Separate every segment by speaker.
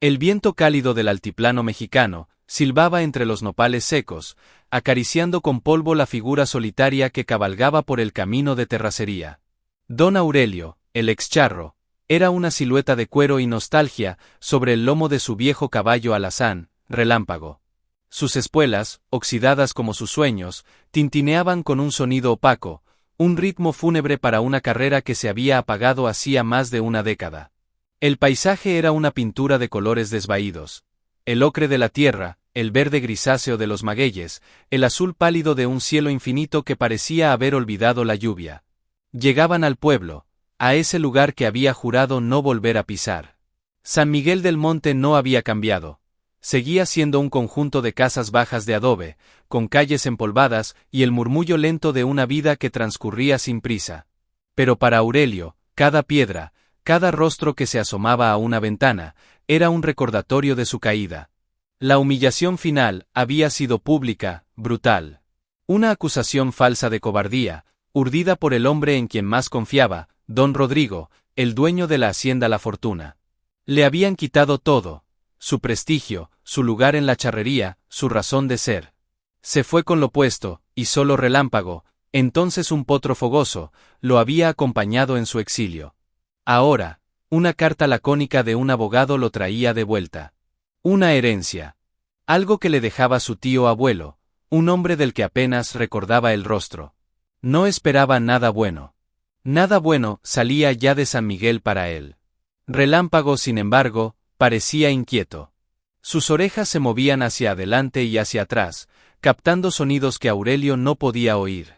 Speaker 1: El viento cálido del altiplano mexicano silbaba entre los nopales secos, acariciando con polvo la figura solitaria que cabalgaba por el camino de terracería. Don Aurelio, el ex-charro, era una silueta de cuero y nostalgia sobre el lomo de su viejo caballo alazán, Relámpago. Sus espuelas, oxidadas como sus sueños, tintineaban con un sonido opaco, un ritmo fúnebre para una carrera que se había apagado hacía más de una década. El paisaje era una pintura de colores desvaídos. El ocre de la tierra, el verde grisáceo de los magueyes, el azul pálido de un cielo infinito que parecía haber olvidado la lluvia. Llegaban al pueblo, a ese lugar que había jurado no volver a pisar. San Miguel del Monte no había cambiado. Seguía siendo un conjunto de casas bajas de adobe, con calles empolvadas y el murmullo lento de una vida que transcurría sin prisa. Pero para Aurelio, cada piedra, cada rostro que se asomaba a una ventana, era un recordatorio de su caída. La humillación final había sido pública, brutal. Una acusación falsa de cobardía, urdida por el hombre en quien más confiaba, don Rodrigo, el dueño de la hacienda La Fortuna. Le habían quitado todo, su prestigio, su lugar en la charrería, su razón de ser. Se fue con lo puesto, y solo Relámpago, entonces un potro fogoso, lo había acompañado en su exilio. Ahora, una carta lacónica de un abogado lo traía de vuelta. Una herencia. Algo que le dejaba su tío abuelo, un hombre del que apenas recordaba el rostro. No esperaba nada bueno. Nada bueno salía ya de San Miguel para él. Relámpago, sin embargo, parecía inquieto. Sus orejas se movían hacia adelante y hacia atrás, captando sonidos que Aurelio no podía oír.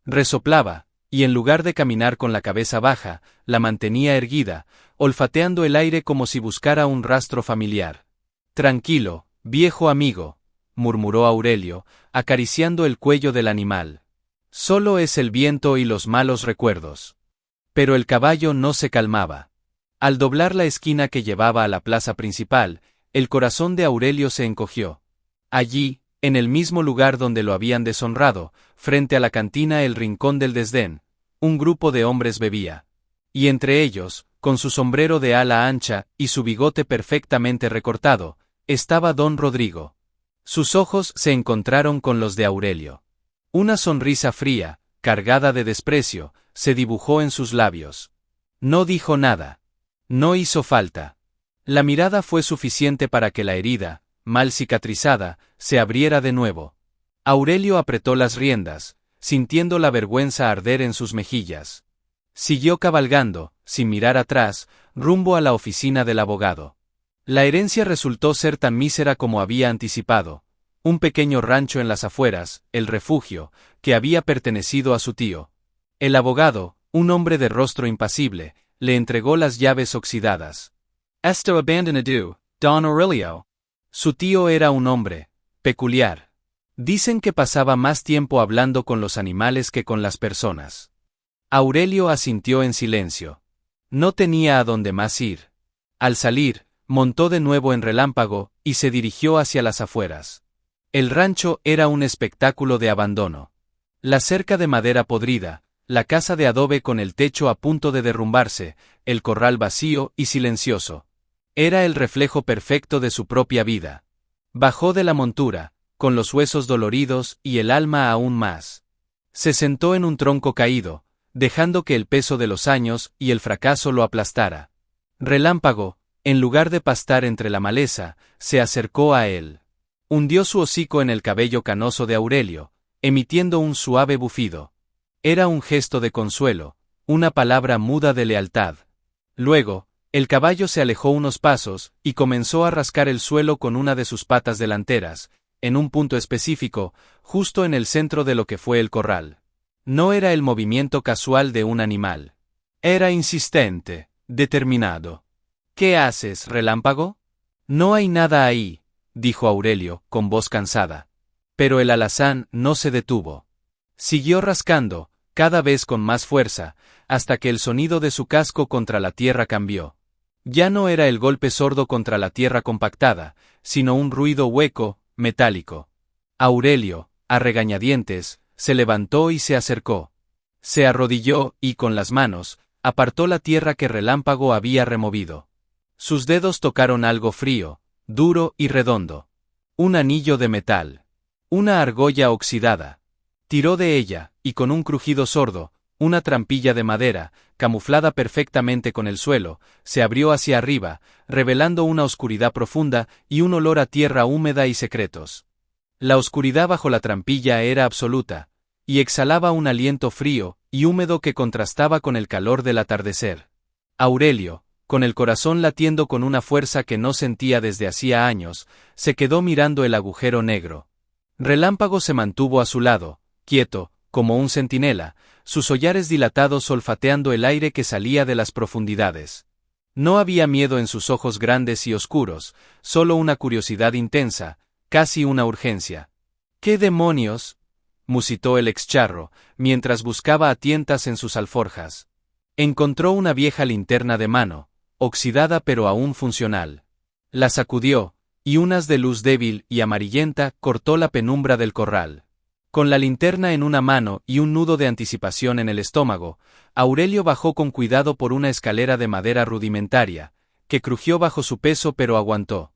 Speaker 1: Resoplaba, y en lugar de caminar con la cabeza baja, la mantenía erguida, olfateando el aire como si buscara un rastro familiar. Tranquilo, viejo amigo, murmuró Aurelio, acariciando el cuello del animal. Solo es el viento y los malos recuerdos. Pero el caballo no se calmaba. Al doblar la esquina que llevaba a la plaza principal, el corazón de Aurelio se encogió. Allí, en el mismo lugar donde lo habían deshonrado, frente a la cantina El Rincón del Desdén, un grupo de hombres bebía. Y entre ellos, con su sombrero de ala ancha y su bigote perfectamente recortado, estaba don Rodrigo. Sus ojos se encontraron con los de Aurelio. Una sonrisa fría, cargada de desprecio, se dibujó en sus labios. No dijo nada. No hizo falta. La mirada fue suficiente para que la herida, mal cicatrizada, se abriera de nuevo. Aurelio apretó las riendas, sintiendo la vergüenza arder en sus mejillas. Siguió cabalgando, sin mirar atrás, rumbo a la oficina del abogado. La herencia resultó ser tan mísera como había anticipado. Un pequeño rancho en las afueras, el refugio, que había pertenecido a su tío. El abogado, un hombre de rostro impasible, le entregó las llaves oxidadas. Esto abandonado, don Aurelio. Su tío era un hombre peculiar. Dicen que pasaba más tiempo hablando con los animales que con las personas. Aurelio asintió en silencio. No tenía a dónde más ir. Al salir, montó de nuevo en Relámpago y se dirigió hacia las afueras. El rancho era un espectáculo de abandono. La cerca de madera podrida, la casa de adobe con el techo a punto de derrumbarse, el corral vacío y silencioso. Era el reflejo perfecto de su propia vida. Bajó de la montura, con los huesos doloridos y el alma aún más. Se sentó en un tronco caído, dejando que el peso de los años y el fracaso lo aplastara. Relámpago, en lugar de pastar entre la maleza, se acercó a él. Hundió su hocico en el cabello canoso de Aurelio, emitiendo un suave bufido. Era un gesto de consuelo, una palabra muda de lealtad. Luego, el caballo se alejó unos pasos y comenzó a rascar el suelo con una de sus patas delanteras, en un punto específico, justo en el centro de lo que fue el corral. No era el movimiento casual de un animal. Era insistente, determinado. ¿Qué haces, Relámpago? No hay nada ahí, dijo Aurelio, con voz cansada. Pero el alazán no se detuvo. Siguió rascando, cada vez con más fuerza, hasta que el sonido de su casco contra la tierra cambió. Ya no era el golpe sordo contra la tierra compactada, sino un ruido hueco, metálico. Aurelio, a regañadientes, se levantó y se acercó. Se arrodilló y, con las manos, apartó la tierra que Relámpago había removido. Sus dedos tocaron algo frío, duro y redondo. Un anillo de metal. Una argolla oxidada. Tiró de ella, y con un crujido sordo, una trampilla de madera, camuflada perfectamente con el suelo, se abrió hacia arriba, revelando una oscuridad profunda y un olor a tierra húmeda y secretos. La oscuridad bajo la trampilla era absoluta, y exhalaba un aliento frío y húmedo que contrastaba con el calor del atardecer. Aurelio, con el corazón latiendo con una fuerza que no sentía desde hacía años, se quedó mirando el agujero negro. Relámpago se mantuvo a su lado, quieto, como un centinela, sus hollares dilatados olfateando el aire que salía de las profundidades. No había miedo en sus ojos grandes y oscuros, solo una curiosidad intensa, casi una urgencia. ¿Qué demonios?, musitó el excharro, mientras buscaba a tientas en sus alforjas. Encontró una vieja linterna de mano, oxidada pero aún funcional. La sacudió, y un haz de luz débil y amarillenta cortó la penumbra del corral. Con la linterna en una mano y un nudo de anticipación en el estómago, Aurelio bajó con cuidado por una escalera de madera rudimentaria, que crujió bajo su peso pero aguantó.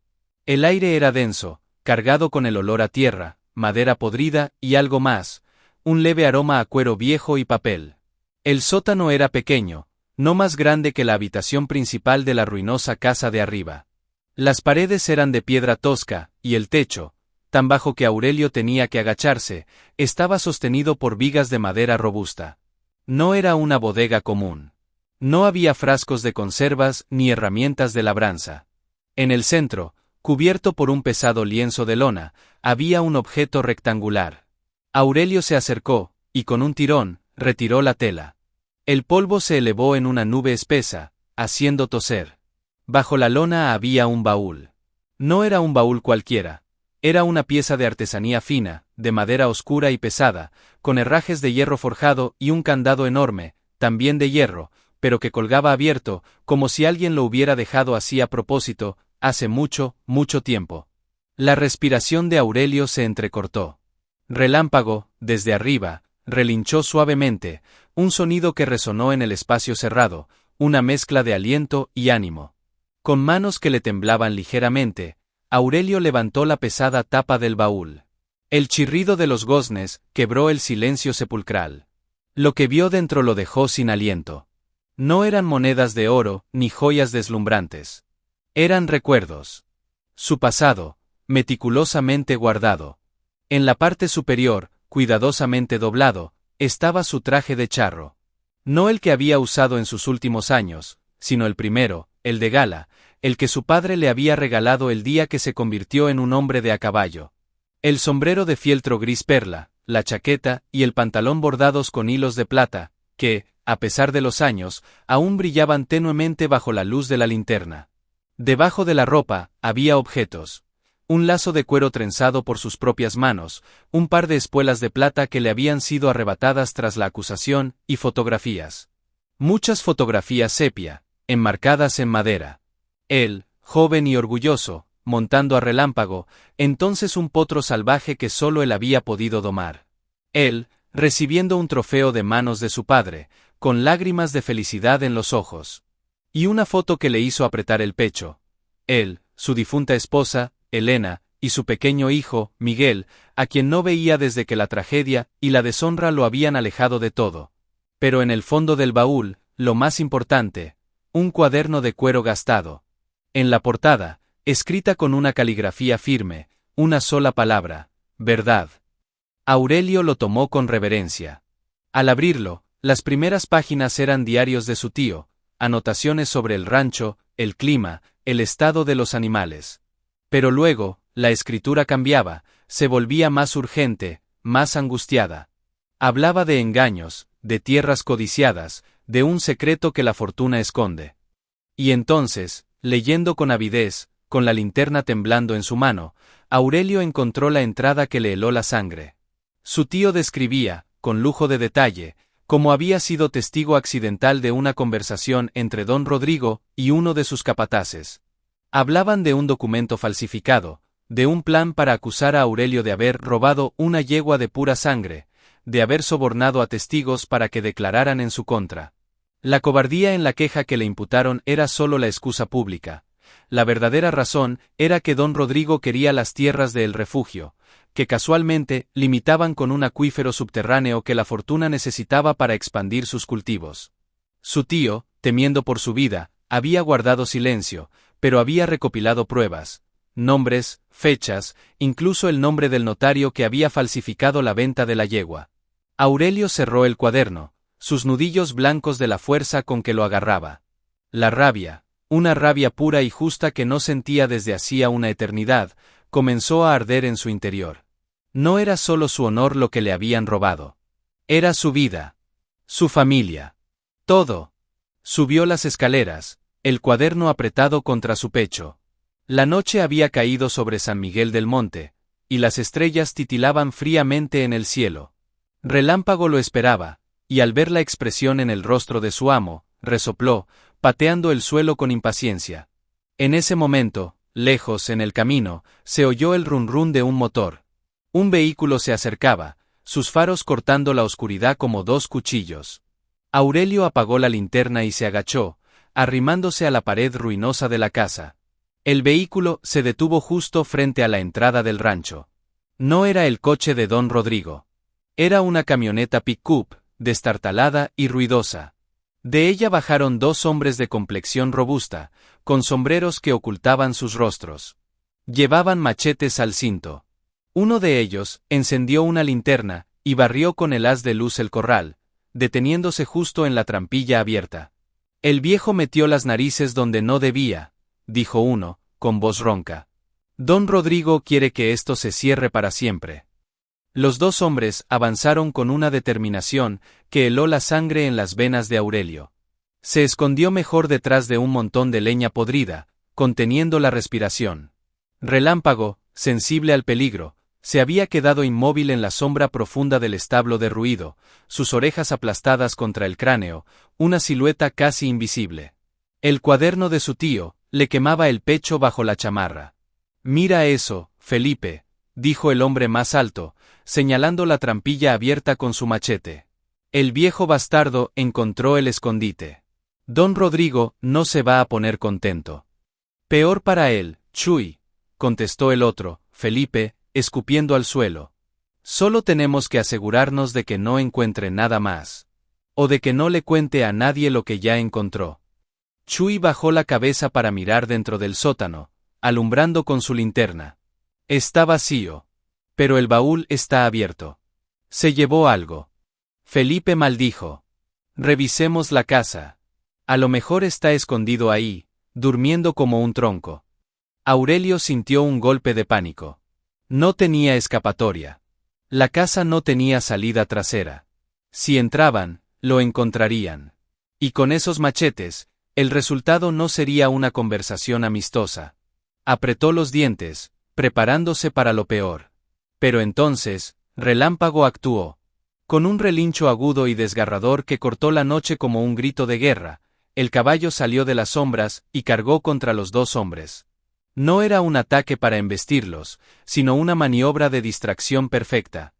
Speaker 1: El aire era denso, cargado con el olor a tierra, madera podrida y algo más, un leve aroma a cuero viejo y papel. El sótano era pequeño, no más grande que la habitación principal de la ruinosa casa de arriba. Las paredes eran de piedra tosca, y el techo, tan bajo que Aurelio tenía que agacharse, estaba sostenido por vigas de madera robusta. No era una bodega común. No había frascos de conservas ni herramientas de labranza. En el centro, cubierto por un pesado lienzo de lona, había un objeto rectangular. Aurelio se acercó, y con un tirón, retiró la tela. El polvo se elevó en una nube espesa, haciendo toser. Bajo la lona había un baúl. No era un baúl cualquiera. Era una pieza de artesanía fina, de madera oscura y pesada, con herrajes de hierro forjado y un candado enorme, también de hierro, pero que colgaba abierto, como si alguien lo hubiera dejado así a propósito, hace mucho, mucho tiempo. La respiración de Aurelio se entrecortó. Relámpago, desde arriba, relinchó suavemente, un sonido que resonó en el espacio cerrado, una mezcla de aliento y ánimo. Con manos que le temblaban ligeramente, Aurelio levantó la pesada tapa del baúl. El chirrido de los goznes quebró el silencio sepulcral. Lo que vio dentro lo dejó sin aliento. No eran monedas de oro ni joyas deslumbrantes. Eran recuerdos. Su pasado, meticulosamente guardado. En la parte superior, cuidadosamente doblado, estaba su traje de charro. No el que había usado en sus últimos años, sino el primero, el de gala, el que su padre le había regalado el día que se convirtió en un hombre de a caballo. El sombrero de fieltro gris perla, la chaqueta y el pantalón bordados con hilos de plata, que, a pesar de los años, aún brillaban tenuemente bajo la luz de la linterna. Debajo de la ropa, había objetos. Un lazo de cuero trenzado por sus propias manos, un par de espuelas de plata que le habían sido arrebatadas tras la acusación, y fotografías. Muchas fotografías sepia, enmarcadas en madera. Él, joven y orgulloso, montando a Relámpago, entonces un potro salvaje que solo él había podido domar. Él, recibiendo un trofeo de manos de su padre, con lágrimas de felicidad en los ojos. Y una foto que le hizo apretar el pecho. Él, su difunta esposa, Helena, y su pequeño hijo, Miguel, a quien no veía desde que la tragedia y la deshonra lo habían alejado de todo. Pero en el fondo del baúl, lo más importante, un cuaderno de cuero gastado. En la portada, escrita con una caligrafía firme, una sola palabra: verdad. Aurelio lo tomó con reverencia. Al abrirlo, las primeras páginas eran diarios de su tío, anotaciones sobre el rancho, el clima, el estado de los animales. Pero luego, la escritura cambiaba, se volvía más urgente, más angustiada. Hablaba de engaños, de tierras codiciadas, de un secreto que la fortuna esconde. Y entonces, leyendo con avidez, con la linterna temblando en su mano, Aurelio encontró la entrada que le heló la sangre. Su tío describía, con lujo de detalle, cómo había sido testigo accidental de una conversación entre don Rodrigo y uno de sus capataces. Hablaban de un documento falsificado, de un plan para acusar a Aurelio de haber robado una yegua de pura sangre, de haber sobornado a testigos para que declararan en su contra. La cobardía en la queja que le imputaron era solo la excusa pública, La verdadera razón era que don Rodrigo quería las tierras de El Refugio, que casualmente limitaban con un acuífero subterráneo que la fortuna necesitaba para expandir sus cultivos. Su tío, temiendo por su vida, había guardado silencio, pero había recopilado pruebas, nombres, fechas, incluso el nombre del notario que había falsificado la venta de la yegua. Aurelio cerró el cuaderno, sus nudillos blancos de la fuerza con que lo agarraba. La rabia, una rabia pura y justa que no sentía desde hacía una eternidad, comenzó a arder en su interior. No era solo su honor lo que le habían robado. Era su vida. Su familia. Todo. Subió las escaleras, el cuaderno apretado contra su pecho. La noche había caído sobre San Miguel del Monte, y las estrellas titilaban fríamente en el cielo. Relámpago lo esperaba, y al ver la expresión en el rostro de su amo, resopló, pateando el suelo con impaciencia. En ese momento, lejos en el camino, se oyó el runrún de un motor. Un vehículo se acercaba, sus faros cortando la oscuridad como dos cuchillos. Aurelio apagó la linterna y se agachó, arrimándose a la pared ruinosa de la casa. El vehículo se detuvo justo frente a la entrada del rancho. No era el coche de don Rodrigo. Era una camioneta pick-up, destartalada y ruidosa. De ella bajaron dos hombres de complexión robusta, con sombreros que ocultaban sus rostros. Llevaban machetes al cinto. Uno de ellos encendió una linterna y barrió con el haz de luz el corral, deteniéndose justo en la trampilla abierta. El viejo metió las narices donde no debía, dijo uno, con voz ronca. Don Rodrigo quiere que esto se cierre para siempre. Los dos hombres avanzaron con una determinación que heló la sangre en las venas de Aurelio. Se escondió mejor detrás de un montón de leña podrida, conteniendo la respiración. Relámpago, sensible al peligro, se había quedado inmóvil en la sombra profunda del establo derruido, sus orejas aplastadas contra el cráneo, una silueta casi invisible. El cuaderno de su tío le quemaba el pecho bajo la chamarra. «Mira eso, Felipe», dijo el hombre más alto, señalando la trampilla abierta con su machete. El viejo bastardo encontró el escondite. Don Rodrigo no se va a poner contento. Peor para él, Chuy, contestó el otro, Felipe, escupiendo al suelo. Solo tenemos que asegurarnos de que no encuentre nada más. O de que no le cuente a nadie lo que ya encontró. Chuy bajó la cabeza para mirar dentro del sótano, alumbrando con su linterna. Está vacío. Pero el baúl está abierto. Se llevó algo. Felipe maldijo. Revisemos la casa. A lo mejor está escondido ahí, durmiendo como un tronco. Aurelio sintió un golpe de pánico. No tenía escapatoria. La casa no tenía salida trasera. Si entraban, lo encontrarían. Y con esos machetes, el resultado no sería una conversación amistosa. Apretó los dientes, preparándose para lo peor. Pero entonces, Relámpago actuó. Con un relincho agudo y desgarrador que cortó la noche como un grito de guerra, el caballo salió de las sombras y cargó contra los dos hombres. No era un ataque para embestirlos, sino una maniobra de distracción perfecta.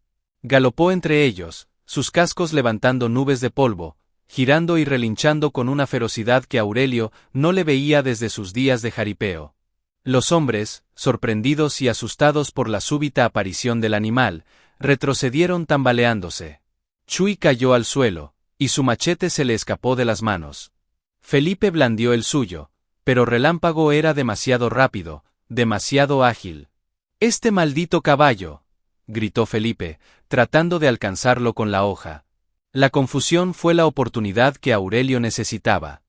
Speaker 1: Galopó entre ellos, sus cascos levantando nubes de polvo, girando y relinchando con una ferocidad que Aurelio no le veía desde sus días de jaripeo. Los hombres, sorprendidos y asustados por la súbita aparición del animal, retrocedieron tambaleándose. Chuy cayó al suelo, y su machete se le escapó de las manos. Felipe blandió el suyo, pero Relámpago era demasiado rápido, demasiado ágil. «¡Este maldito caballo!», gritó Felipe, tratando de alcanzarlo con la hoja. La confusión fue la oportunidad que Aurelio necesitaba.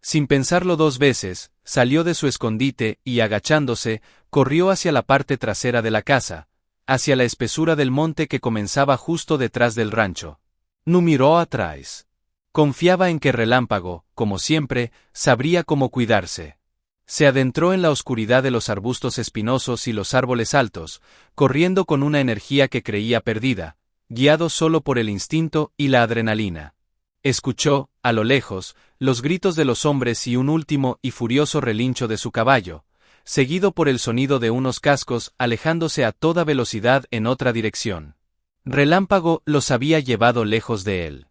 Speaker 1: Sin pensarlo dos veces, salió de su escondite y, agachándose, corrió hacia la parte trasera de la casa, hacia la espesura del monte que comenzaba justo detrás del rancho. No miró atrás. Confiaba en que Relámpago, como siempre, sabría cómo cuidarse. Se adentró en la oscuridad de los arbustos espinosos y los árboles altos, corriendo con una energía que creía perdida, guiado solo por el instinto y la adrenalina. Escuchó, a lo lejos, los gritos de los hombres y un último y furioso relincho de su caballo, seguido por el sonido de unos cascos alejándose a toda velocidad en otra dirección. Relámpago los había llevado lejos de él.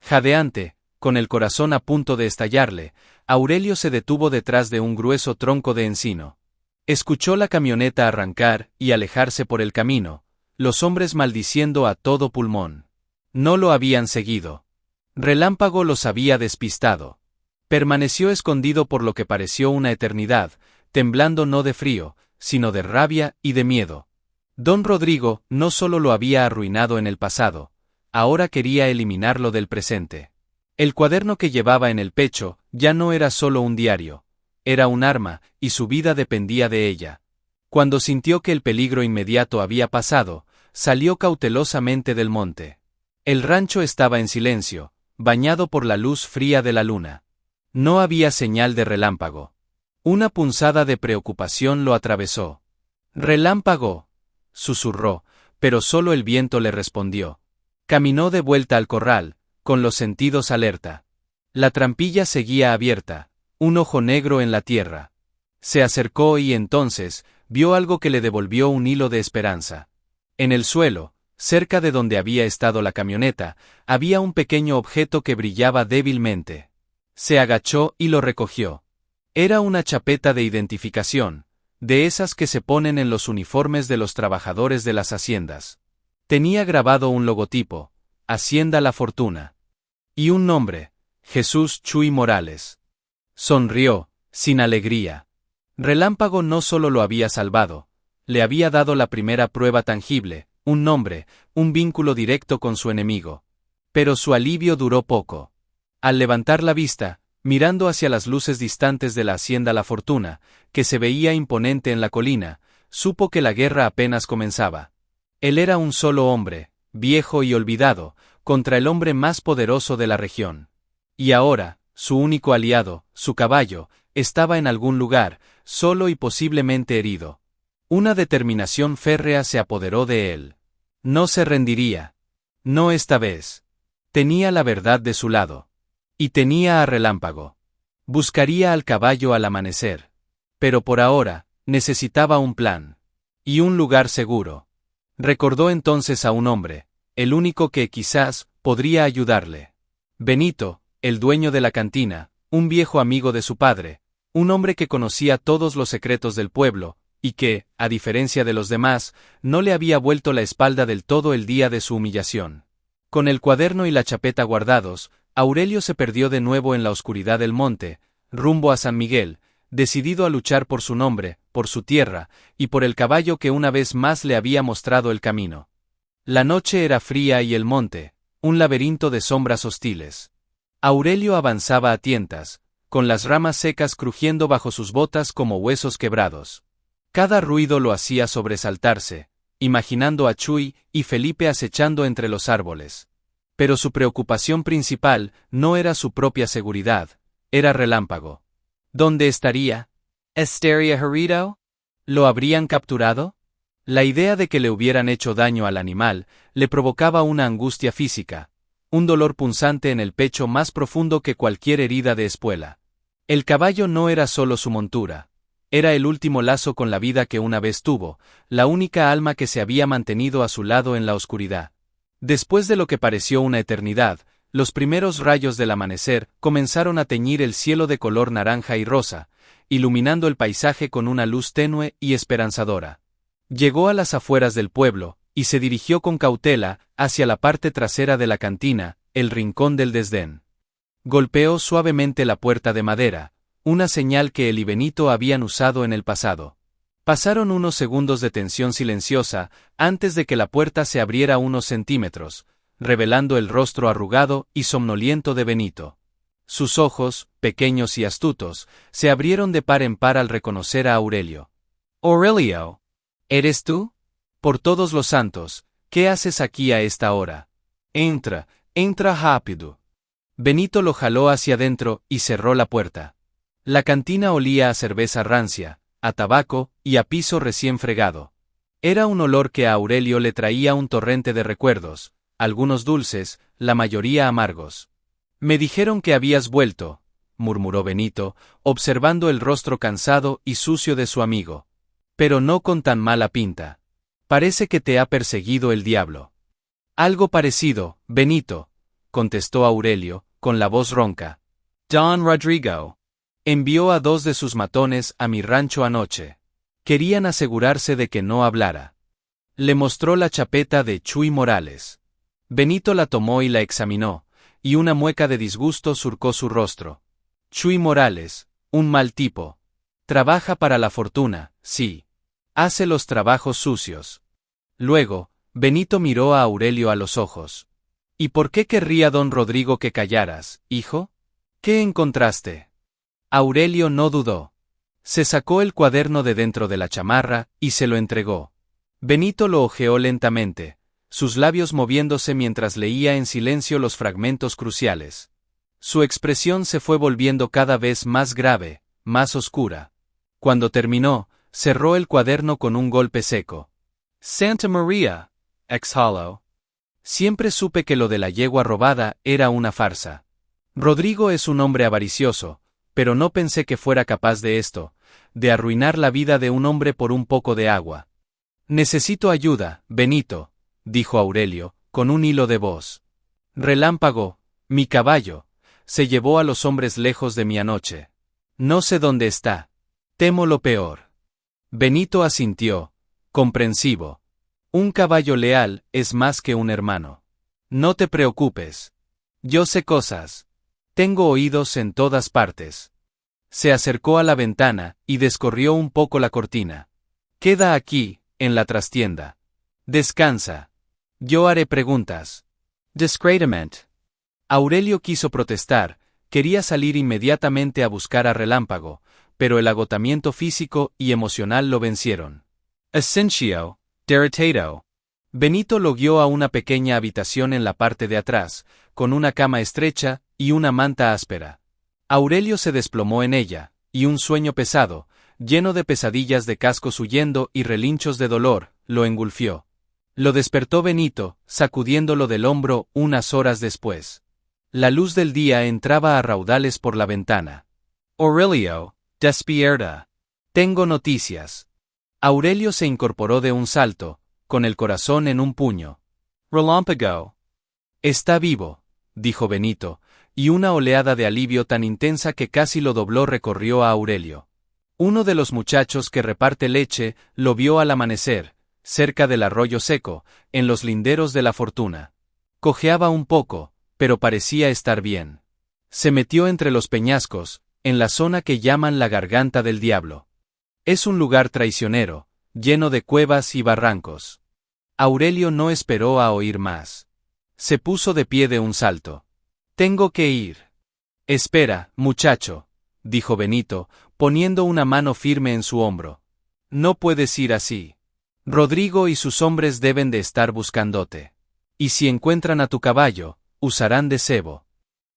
Speaker 1: Jadeante, con el corazón a punto de estallarle, Aurelio se detuvo detrás de un grueso tronco de encino. Escuchó la camioneta arrancar y alejarse por el camino, los hombres maldiciendo a todo pulmón. No lo habían seguido. Relámpago los había despistado. Permaneció escondido por lo que pareció una eternidad, temblando no de frío, sino de rabia y de miedo. Don Rodrigo no solo lo había arruinado en el pasado, ahora quería eliminarlo del presente. El cuaderno que llevaba en el pecho ya no era solo un diario, era un arma, y su vida dependía de ella. Cuando sintió que el peligro inmediato había pasado, salió cautelosamente del monte. El rancho estaba en silencio, bañado por la luz fría de la luna. No había señal de Relámpago. Una punzada de preocupación lo atravesó. «Relámpago», susurró, pero solo el viento le respondió. Caminó de vuelta al corral, con los sentidos alerta. La trampilla seguía abierta, un ojo negro en la tierra. Se acercó y entonces vio algo que le devolvió un hilo de esperanza. En el suelo, cerca de donde había estado la camioneta, había un pequeño objeto que brillaba débilmente. Se agachó y lo recogió. Era una chapeta de identificación, de esas que se ponen en los uniformes de los trabajadores de las haciendas. Tenía grabado un logotipo, Hacienda La Fortuna. Y un nombre, Jesús Chuy Morales. Sonrió, sin alegría. Relámpago no solo lo había salvado, le había dado la primera prueba tangible, un nombre, un vínculo directo con su enemigo. Pero su alivio duró poco. Al levantar la vista, mirando hacia las luces distantes de la Hacienda La Fortuna, que se veía imponente en la colina, supo que la guerra apenas comenzaba. Él era un solo hombre, viejo y olvidado, contra el hombre más poderoso de la región. Y ahora, su único aliado, su caballo, estaba en algún lugar, solo y posiblemente herido. Una determinación férrea se apoderó de él. No se rendiría. No esta vez. Tenía la verdad de su lado. Y tenía a Relámpago. Buscaría al caballo al amanecer. Pero por ahora, necesitaba un plan. Y un lugar seguro. Recordó entonces a un hombre, el único que quizás podría ayudarle. Benito, el dueño de la cantina, un viejo amigo de su padre, un hombre que conocía todos los secretos del pueblo, y que, a diferencia de los demás, no le había vuelto la espalda del todo el día de su humillación. Con el cuaderno y la chapeta guardados, Aurelio se perdió de nuevo en la oscuridad del monte, rumbo a San Miguel, decidido a luchar por su nombre, por su tierra, y por el caballo que una vez más le había mostrado el camino. La noche era fría y el monte, un laberinto de sombras hostiles. Aurelio avanzaba a tientas, con las ramas secas crujiendo bajo sus botas como huesos quebrados. Cada ruido lo hacía sobresaltarse, imaginando a Chuy y Felipe acechando entre los árboles. Pero su preocupación principal no era su propia seguridad, era Relámpago. ¿Dónde estaría? ¿Estaría herido? ¿Lo habrían capturado? La idea de que le hubieran hecho daño al animal le provocaba una angustia física, un dolor punzante en el pecho más profundo que cualquier herida de espuela. El caballo no era solo su montura, era el último lazo con la vida que una vez tuvo, la única alma que se había mantenido a su lado en la oscuridad. Después de lo que pareció una eternidad, los primeros rayos del amanecer comenzaron a teñir el cielo de color naranja y rosa, iluminando el paisaje con una luz tenue y esperanzadora. Llegó a las afueras del pueblo, y se dirigió con cautela hacia la parte trasera de la cantina, el Rincón del Desdén. Golpeó suavemente la puerta de madera, una señal que él y Benito habían usado en el pasado. Pasaron unos segundos de tensión silenciosa antes de que la puerta se abriera unos centímetros, revelando el rostro arrugado y somnoliento de Benito. Sus ojos, pequeños y astutos, se abrieron de par en par al reconocer a Aurelio. «Aurelio, ¿eres tú? Por todos los santos, ¿qué haces aquí a esta hora? Entra rápido». Benito lo jaló hacia adentro y cerró la puerta. La cantina olía a cerveza rancia, a tabaco y a piso recién fregado. Era un olor que a Aurelio le traía un torrente de recuerdos, algunos dulces, la mayoría amargos. «Me dijeron que habías vuelto», murmuró Benito, observando el rostro cansado y sucio de su amigo. «Pero no con tan mala pinta. Parece que te ha perseguido el diablo». «Algo parecido, Benito», contestó Aurelio, con la voz ronca. «Don Rodrigo, Envió a 2 de sus matones a mi rancho anoche. Querían asegurarse de que no hablara. Le mostró la chapeta de Chuy Morales. Benito la tomó y la examinó, y una mueca de disgusto surcó su rostro. Chuy Morales, un mal tipo. Trabaja para la fortuna, sí. Hace los trabajos sucios. Luego, Benito miró a Aurelio a los ojos. ¿Y por qué querría don Rodrigo que callaras, hijo? ¿Qué encontraste? Aurelio no dudó. Se sacó el cuaderno de dentro de la chamarra y se lo entregó. Benito lo hojeó lentamente, sus labios moviéndose mientras leía en silencio los fragmentos cruciales. Su expresión se fue volviendo cada vez más grave, más oscura. Cuando terminó, cerró el cuaderno con un golpe seco. Santa María, exhaló. Siempre supe que lo de la yegua robada era una farsa. Rodrigo es un hombre avaricioso, pero no pensé que fuera capaz de esto, de arruinar la vida de un hombre por un poco de agua. Necesito ayuda, Benito, dijo Aurelio, con un hilo de voz. Relámpago, mi caballo, se llevó a los hombres lejos de mí anoche. No sé dónde está. Temo lo peor. Benito asintió, comprensivo. Un caballo leal es más que un hermano. No te preocupes. Yo sé cosas. Tengo oídos en todas partes. Se acercó a la ventana y descorrió un poco la cortina. Queda aquí, en la trastienda. Descansa. Yo haré preguntas. Discretamente. Aurelio quiso protestar, quería salir inmediatamente a buscar a Relámpago, pero el agotamiento físico y emocional lo vencieron. Asensio, derrotado. Benito lo guió a una pequeña habitación en la parte de atrás, con una cama estrecha y una manta áspera. Aurelio se desplomó en ella, y un sueño pesado, lleno de pesadillas de cascos huyendo y relinchos de dolor, lo engulfió. Lo despertó Benito, sacudiéndolo del hombro unas horas después. La luz del día entraba a raudales por la ventana. Aurelio, despierta. Tengo noticias. Aurelio se incorporó de un salto, con el corazón en un puño. Relámpago. Está vivo, dijo Benito, y una oleada de alivio tan intensa que casi lo dobló recorrió a Aurelio. Uno de los muchachos que reparte leche lo vio al amanecer, cerca del arroyo seco, en los linderos de la fortuna. Cojeaba un poco, pero parecía estar bien. Se metió entre los peñascos, en la zona que llaman la Garganta del Diablo. Es un lugar traicionero, lleno de cuevas y barrancos. Aurelio no esperó a oír más. Se puso de pie de un salto. Tengo que ir. Espera, muchacho, dijo Benito, poniendo una mano firme en su hombro. No puedes ir así. Rodrigo y sus hombres deben de estar buscándote. Y si encuentran a tu caballo, usarán de cebo.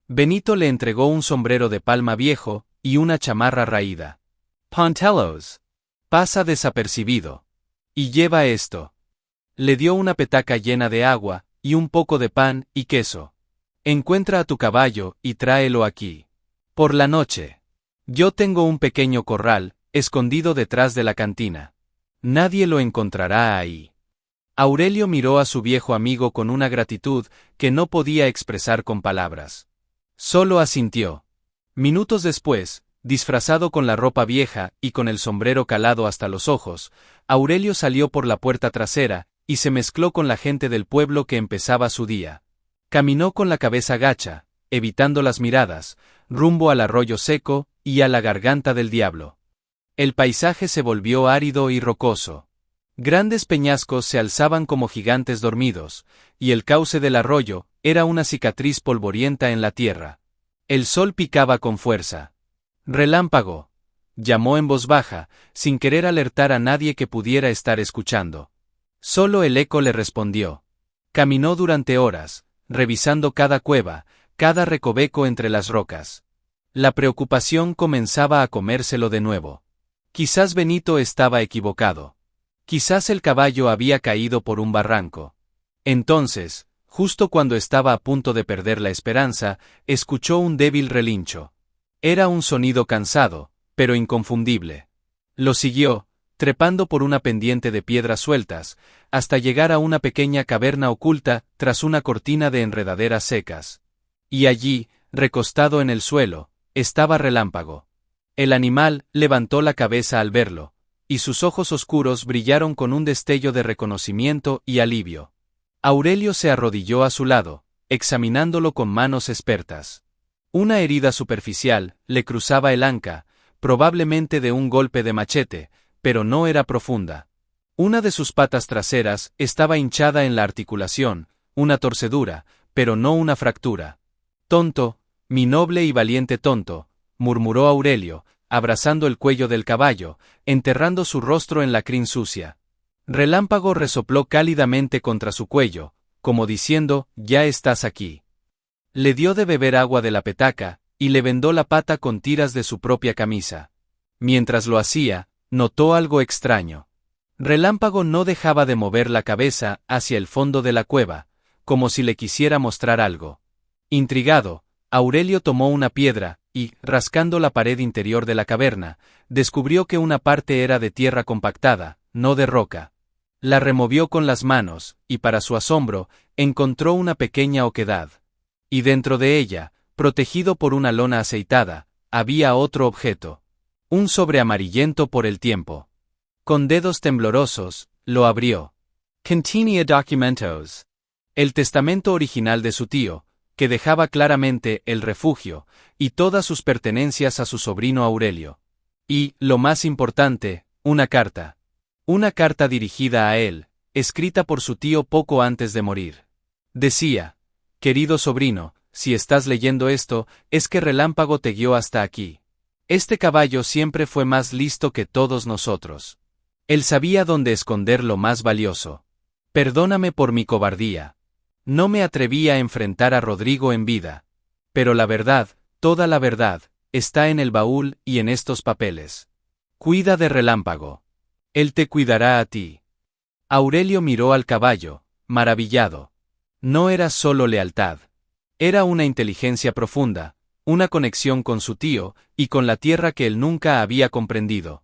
Speaker 1: Benito le entregó un sombrero de palma viejo y una chamarra raída. Pontelos. Pasa desapercibido. Y lleva esto. Le dio una petaca llena de agua y un poco de pan y queso. Encuentra a tu caballo y tráelo aquí. Por la noche. Yo tengo un pequeño corral, escondido detrás de la cantina. Nadie lo encontrará ahí. Aurelio miró a su viejo amigo con una gratitud que no podía expresar con palabras. Solo asintió. Minutos después, disfrazado con la ropa vieja y con el sombrero calado hasta los ojos, Aurelio salió por la puerta trasera y se mezcló con la gente del pueblo que empezaba su día. Caminó con la cabeza gacha, evitando las miradas, rumbo al arroyo seco y a la Garganta del Diablo. El paisaje se volvió árido y rocoso. Grandes peñascos se alzaban como gigantes dormidos, y el cauce del arroyo era una cicatriz polvorienta en la tierra. El sol picaba con fuerza. Relámpago, llamó en voz baja, sin querer alertar a nadie que pudiera estar escuchando. Solo el eco le respondió. Caminó durante horas, revisando cada cueva, cada recoveco entre las rocas. La preocupación comenzaba a comérselo de nuevo. Quizás Benito estaba equivocado. Quizás el caballo había caído por un barranco. Entonces, justo cuando estaba a punto de perder la esperanza, escuchó un débil relincho. Era un sonido cansado, pero inconfundible. Lo siguió, trepando por una pendiente de piedras sueltas, hasta llegar a una pequeña caverna oculta tras una cortina de enredaderas secas. Y allí, recostado en el suelo, estaba Relámpago. El animal levantó la cabeza al verlo, y sus ojos oscuros brillaron con un destello de reconocimiento y alivio. Aurelio se arrodilló a su lado, examinándolo con manos expertas. Una herida superficial le cruzaba el anca, probablemente de un golpe de machete, pero no era profunda. Una de sus patas traseras estaba hinchada en la articulación, una torcedura, pero no una fractura. Tonto, mi noble y valiente tonto, murmuró Aurelio, abrazando el cuello del caballo, enterrando su rostro en la crin sucia. Relámpago resopló cálidamente contra su cuello, como diciendo, ya estás aquí. Le dio de beber agua de la petaca, y le vendó la pata con tiras de su propia camisa. Mientras lo hacía, notó algo extraño. Relámpago no dejaba de mover la cabeza hacia el fondo de la cueva, como si le quisiera mostrar algo. Intrigado, Aurelio tomó una piedra, y, rascando la pared interior de la caverna, descubrió que una parte era de tierra compactada, no de roca. La removió con las manos, y para su asombro, encontró una pequeña oquedad. Y dentro de ella, protegido por una lona aceitada, había otro objeto. Un sobre amarillento por el tiempo. Con dedos temblorosos, lo abrió. Contenía documentos. El testamento original de su tío, que dejaba claramente el refugio, y todas sus pertenencias a su sobrino Aurelio. Y, lo más importante, una carta. Una carta dirigida a él, escrita por su tío poco antes de morir. Decía, querido sobrino, si estás leyendo esto, es que Relámpago te guió hasta aquí. Este caballo siempre fue más listo que todos nosotros. Él sabía dónde esconder lo más valioso. Perdóname por mi cobardía. No me atreví a enfrentar a Rodrigo en vida. Pero la verdad, toda la verdad, está en el baúl y en estos papeles. Cuida de Relámpago. Él te cuidará a ti. Aurelio miró al caballo, maravillado. No era solo lealtad. Era una inteligencia profunda, una conexión con su tío, y con la tierra que él nunca había comprendido.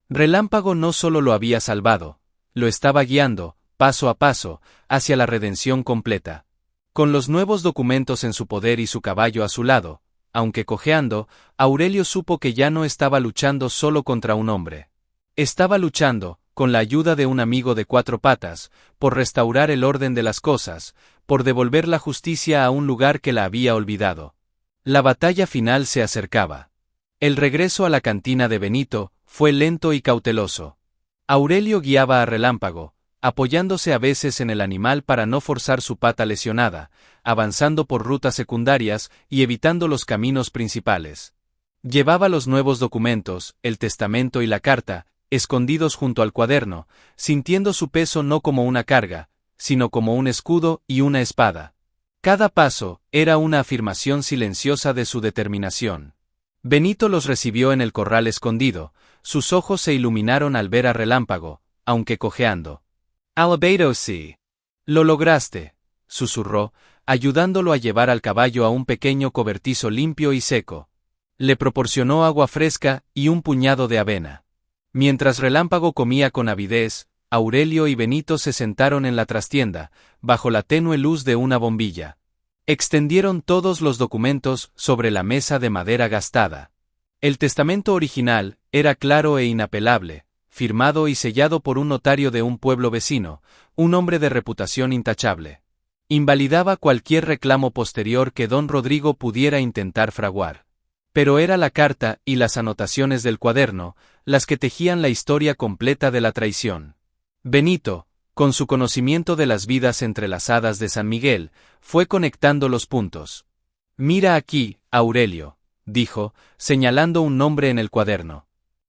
Speaker 1: Relámpago no solo lo había salvado, lo estaba guiando, paso a paso, hacia la redención completa. Con los nuevos documentos en su poder y su caballo a su lado, aunque cojeando, Aurelio supo que ya no estaba luchando solo contra un hombre. Estaba luchando, con la ayuda de un amigo de cuatro patas, por restaurar el orden de las cosas, por devolver la justicia a un lugar que la había olvidado. La batalla final se acercaba. El regreso a la cantina de Benito fue lento y cauteloso. Aurelio guiaba a Relámpago, apoyándose a veces en el animal para no forzar su pata lesionada, avanzando por rutas secundarias y evitando los caminos principales. Llevaba los nuevos documentos, el testamento y la carta, escondidos junto al cuaderno, sintiendo su peso no como una carga, sino como un escudo y una espada. Cada paso era una afirmación silenciosa de su determinación. Benito los recibió en el corral escondido, sus ojos se iluminaron al ver a Relámpago, aunque cojeando. «Alabado sí. Lo lograste», susurró, ayudándolo a llevar al caballo a un pequeño cobertizo limpio y seco. Le proporcionó agua fresca y un puñado de avena. Mientras Relámpago comía con avidez, Aurelio y Benito se sentaron en la trastienda, bajo la tenue luz de una bombilla. Extendieron todos los documentos sobre la mesa de madera gastada. El testamento original era claro e inapelable, firmado y sellado por un notario de un pueblo vecino, un hombre de reputación intachable. Invalidaba cualquier reclamo posterior que don Rodrigo pudiera intentar fraguar. Pero era la carta y las anotaciones del cuaderno las que tejían la historia completa de la traición. Benito, con su conocimiento de las vidas entrelazadas de San Miguel, fue conectando los puntos. «Mira aquí, Aurelio», dijo, señalando un nombre en el cuaderno.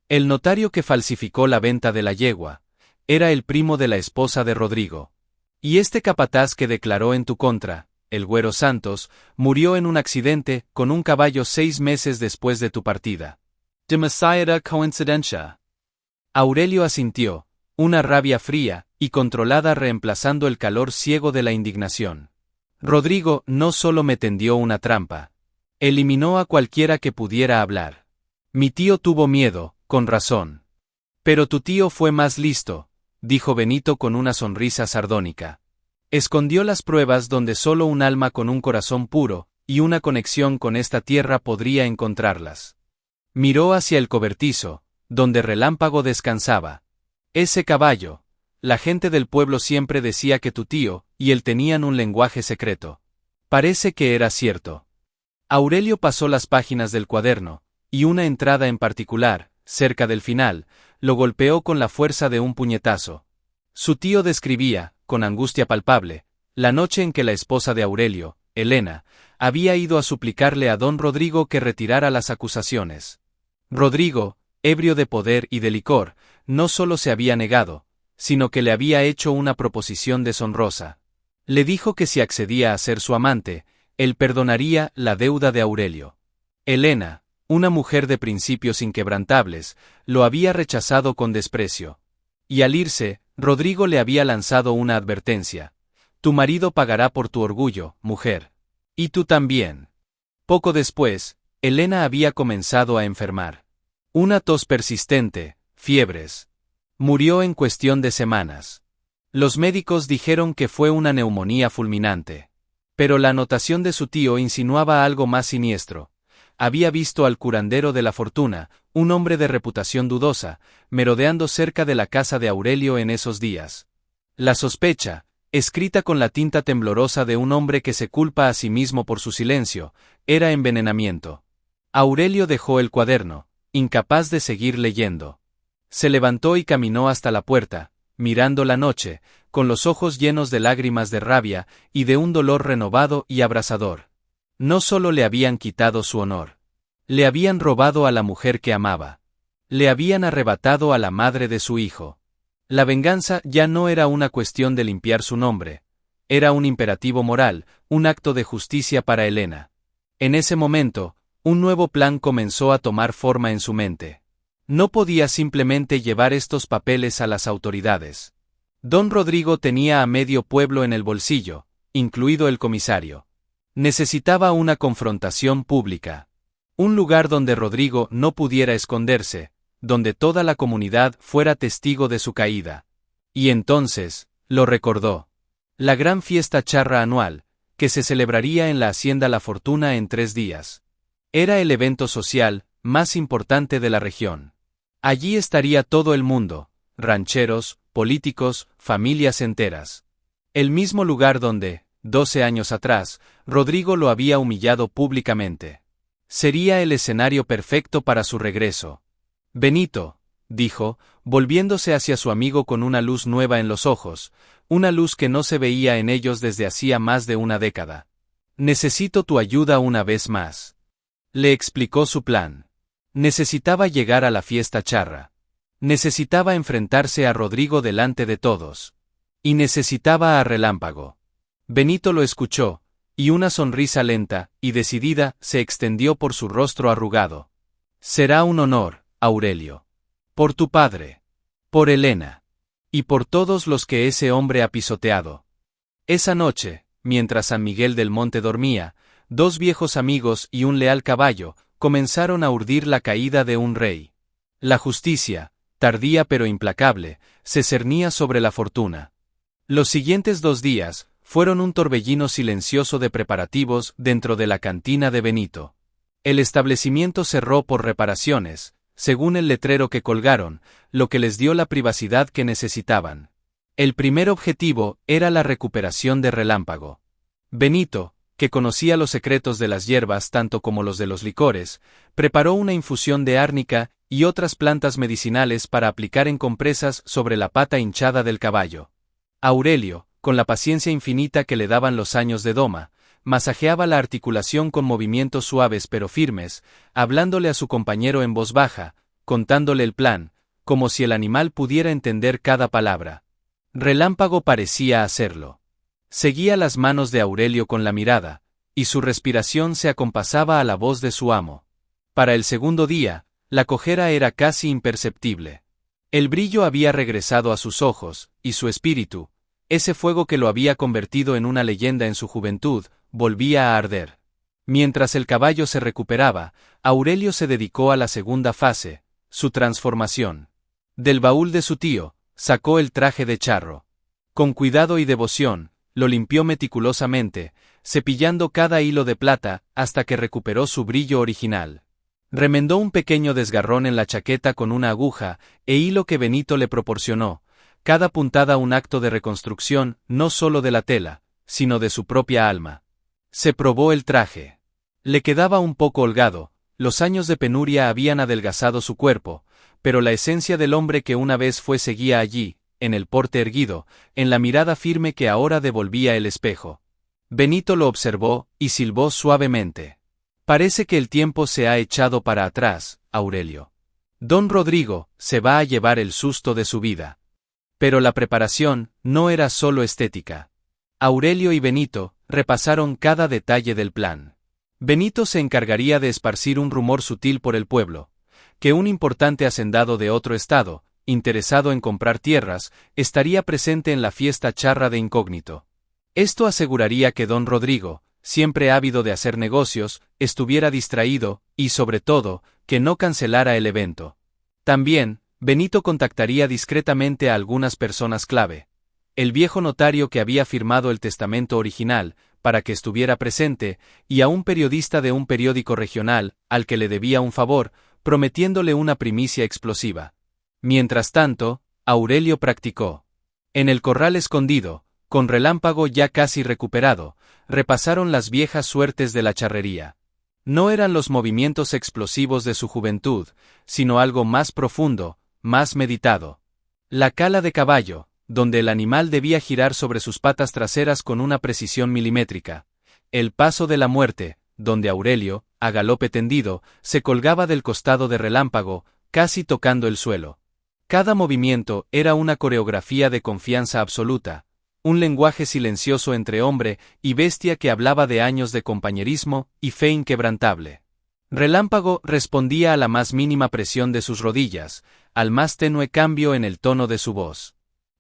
Speaker 1: El notario que falsificó la venta de la yegua era el primo de la esposa de Rodrigo. Y este capataz que declaró en tu contra, el Güero Santos, murió en un accidente con un caballo 6 meses después de tu partida. Demasiada coincidencia. Aurelio asintió, una rabia fría y controlada reemplazando el calor ciego de la indignación. Rodrigo no solo me tendió una trampa. Eliminó a cualquiera que pudiera hablar. Mi tío tuvo miedo, con razón. Pero tu tío fue más listo, dijo Benito con una sonrisa sardónica. Escondió las pruebas donde solo un alma con un corazón puro y una conexión con esta tierra podría encontrarlas. Miró hacia el cobertizo, donde Relámpago descansaba. Ese caballo. La gente del pueblo siempre decía que tu tío y él tenían un lenguaje secreto. Parece que era cierto. Aurelio pasó las páginas del cuaderno, y una entrada en particular, cerca del final, lo golpeó con la fuerza de un puñetazo. Su tío describía, con angustia palpable, la noche en que la esposa de Aurelio, Helena, había ido a suplicarle a don Rodrigo que retirara las acusaciones. Rodrigo, ebrio de poder y de licor, no solo se había negado, sino que le había hecho una proposición deshonrosa. Le dijo que si accedía a ser su amante, él perdonaría la deuda de Aurelio. Helena, una mujer de principios inquebrantables, lo había rechazado con desprecio. Y al irse, Rodrigo le había lanzado una advertencia. Tu marido pagará por tu orgullo, mujer. Y tú también. Poco después, Helena había comenzado a enfermar. Una tos persistente, fiebres. Murió en cuestión de semanas. Los médicos dijeron que fue una neumonía fulminante. Pero la anotación de su tío insinuaba algo más siniestro. Había visto al curandero de la fortuna, un hombre de reputación dudosa, merodeando cerca de la casa de Aurelio en esos días. La sospecha, escrita con la tinta temblorosa de un hombre que se culpa a sí mismo por su silencio, era envenenamiento. Aurelio dejó el cuaderno, incapaz de seguir leyendo. Se levantó y caminó hasta la puerta, mirando la noche, con los ojos llenos de lágrimas de rabia y de un dolor renovado y abrasador. No solo le habían quitado su honor. Le habían robado a la mujer que amaba. Le habían arrebatado a la madre de su hijo. La venganza ya no era una cuestión de limpiar su nombre. Era un imperativo moral, un acto de justicia para Helena. En ese momento, un nuevo plan comenzó a tomar forma en su mente. No podía simplemente llevar estos papeles a las autoridades. Don Rodrigo tenía a medio pueblo en el bolsillo, incluido el comisario. Necesitaba una confrontación pública. Un lugar donde Rodrigo no pudiera esconderse, donde toda la comunidad fuera testigo de su caída. Y entonces, lo recordó. La gran fiesta charra anual, que se celebraría en la Hacienda La Fortuna en 3 días. Era el evento social más importante de la región. Allí estaría todo el mundo, rancheros, políticos, familias enteras. El mismo lugar donde, 12 años atrás, Rodrigo lo había humillado públicamente. Sería el escenario perfecto para su regreso. Benito, dijo, volviéndose hacia su amigo con una luz nueva en los ojos, una luz que no se veía en ellos desde hacía más de una década. Necesito tu ayuda una vez más. Le explicó su plan. Necesitaba llegar a la fiesta charra. Necesitaba enfrentarse a Rodrigo delante de todos. Y necesitaba a Relámpago. Benito lo escuchó, y una sonrisa lenta y decidida se extendió por su rostro arrugado. Será un honor, Aurelio. Por tu padre. Por Helena. Y por todos los que ese hombre ha pisoteado. Esa noche, mientras San Miguel del Monte dormía, 2 viejos amigos y un leal caballo comenzaron a urdir la caída de un rey. La justicia, tardía pero implacable, se cernía sobre la fortuna. Los siguientes 2 días fueron un torbellino silencioso de preparativos dentro de la cantina de Benito. El establecimiento cerró por reparaciones, según el letrero que colgaron, lo que les dio la privacidad que necesitaban. El primer objetivo era la recuperación de Relámpago. Benito, que conocía los secretos de las hierbas tanto como los de los licores, preparó una infusión de árnica y otras plantas medicinales para aplicar en compresas sobre la pata hinchada del caballo. Aurelio, con la paciencia infinita que le daban los años de doma, masajeaba la articulación con movimientos suaves pero firmes, hablándole a su compañero en voz baja, contándole el plan, como si el animal pudiera entender cada palabra. Relámpago parecía hacerlo. Seguía las manos de Aurelio con la mirada, y su respiración se acompasaba a la voz de su amo. Para el segundo día, la cojera era casi imperceptible. El brillo había regresado a sus ojos, y su espíritu, ese fuego que lo había convertido en una leyenda en su juventud, volvía a arder. Mientras el caballo se recuperaba, Aurelio se dedicó a la segunda fase, su transformación. Del baúl de su tío, sacó el traje de charro. Con cuidado y devoción, lo limpió meticulosamente, cepillando cada hilo de plata hasta que recuperó su brillo original. Remendó un pequeño desgarrón en la chaqueta con una aguja e hilo que Benito le proporcionó, cada puntada un acto de reconstrucción, no solo de la tela, sino de su propia alma. Se probó el traje. Le quedaba un poco holgado, los años de penuria habían adelgazado su cuerpo, pero la esencia del hombre que una vez fue seguía allí, en el porte erguido, en la mirada firme que ahora devolvía el espejo. Benito lo observó, y silbó suavemente. Parece que el tiempo se ha echado para atrás, Aurelio. Don Rodrigo se va a llevar el susto de su vida. Pero la preparación no era solo estética. Aurelio y Benito repasaron cada detalle del plan. Benito se encargaría de esparcir un rumor sutil por el pueblo, que un importante hacendado de otro estado, interesado en comprar tierras, estaría presente en la fiesta charra de incógnito. Esto aseguraría que don Rodrigo, siempre ávido de hacer negocios, estuviera distraído, y sobre todo, que no cancelara el evento. También, Benito contactaría discretamente a algunas personas clave. El viejo notario que había firmado el testamento original, para que estuviera presente, y a un periodista de un periódico regional, al que le debía un favor, prometiéndole una primicia explosiva. Mientras tanto, Aurelio practicó. En el corral escondido, con Relámpago ya casi recuperado, repasaron las viejas suertes de la charrería. No eran los movimientos explosivos de su juventud, sino algo más profundo, más meditado. La cala de caballo, donde el animal debía girar sobre sus patas traseras con una precisión milimétrica. El paso de la muerte, donde Aurelio, a galope tendido, se colgaba del costado de Relámpago, casi tocando el suelo. Cada movimiento era una coreografía de confianza absoluta, un lenguaje silencioso entre hombre y bestia que hablaba de años de compañerismo y fe inquebrantable. Relámpago respondía a la más mínima presión de sus rodillas, al más tenue cambio en el tono de su voz.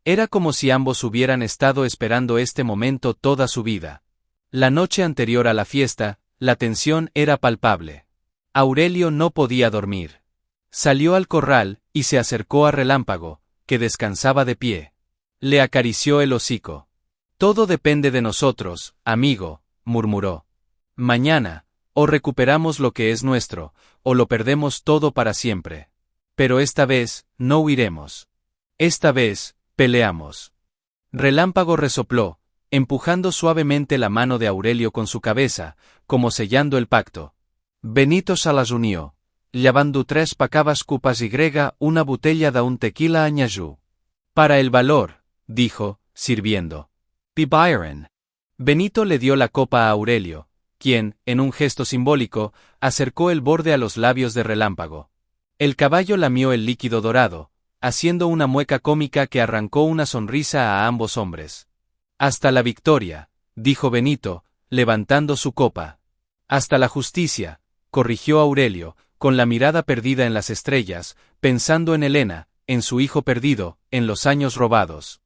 Speaker 1: Era como si ambos hubieran estado esperando este momento toda su vida. La noche anterior a la fiesta, la tensión era palpable. Aurelio no podía dormir. Salió al corral y se acercó a Relámpago, que descansaba de pie. Le acarició el hocico. Todo depende de nosotros, amigo, murmuró. Mañana, o recuperamos lo que es nuestro, o lo perdemos todo para siempre. Pero esta vez, no huiremos. Esta vez, peleamos. Relámpago resopló, empujando suavemente la mano de Aurelio con su cabeza, como sellando el pacto. Benito se las unió, llevando 3 pacabas copas y una botella de un tequila añajú. Para el valor, dijo, sirviendo. P. Byron. Benito le dio la copa a Aurelio, quien, en un gesto simbólico, acercó el borde a los labios de Relámpago. El caballo lamió el líquido dorado, haciendo una mueca cómica que arrancó una sonrisa a ambos hombres. Hasta la victoria, dijo Benito, levantando su copa. Hasta la justicia, corrigió Aurelio, con la mirada perdida en las estrellas, pensando en Helena, en su hijo perdido, en los años robados.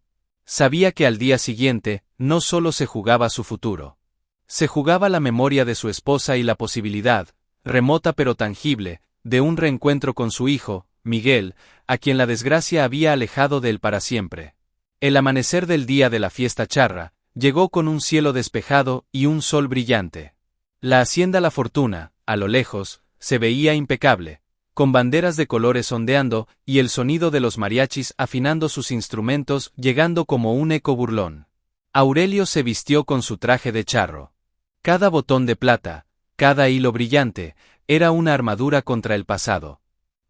Speaker 1: Sabía que al día siguiente, no solo se jugaba su futuro. Se jugaba la memoria de su esposa y la posibilidad, remota pero tangible, de un reencuentro con su hijo, Miguel, a quien la desgracia había alejado de él para siempre. El amanecer del día de la fiesta charra, llegó con un cielo despejado y un sol brillante. La hacienda La Fortuna, a lo lejos, se veía impecable, con banderas de colores ondeando y el sonido de los mariachis afinando sus instrumentos llegando como un eco burlón. Aurelio se vistió con su traje de charro. Cada botón de plata, cada hilo brillante, era una armadura contra el pasado.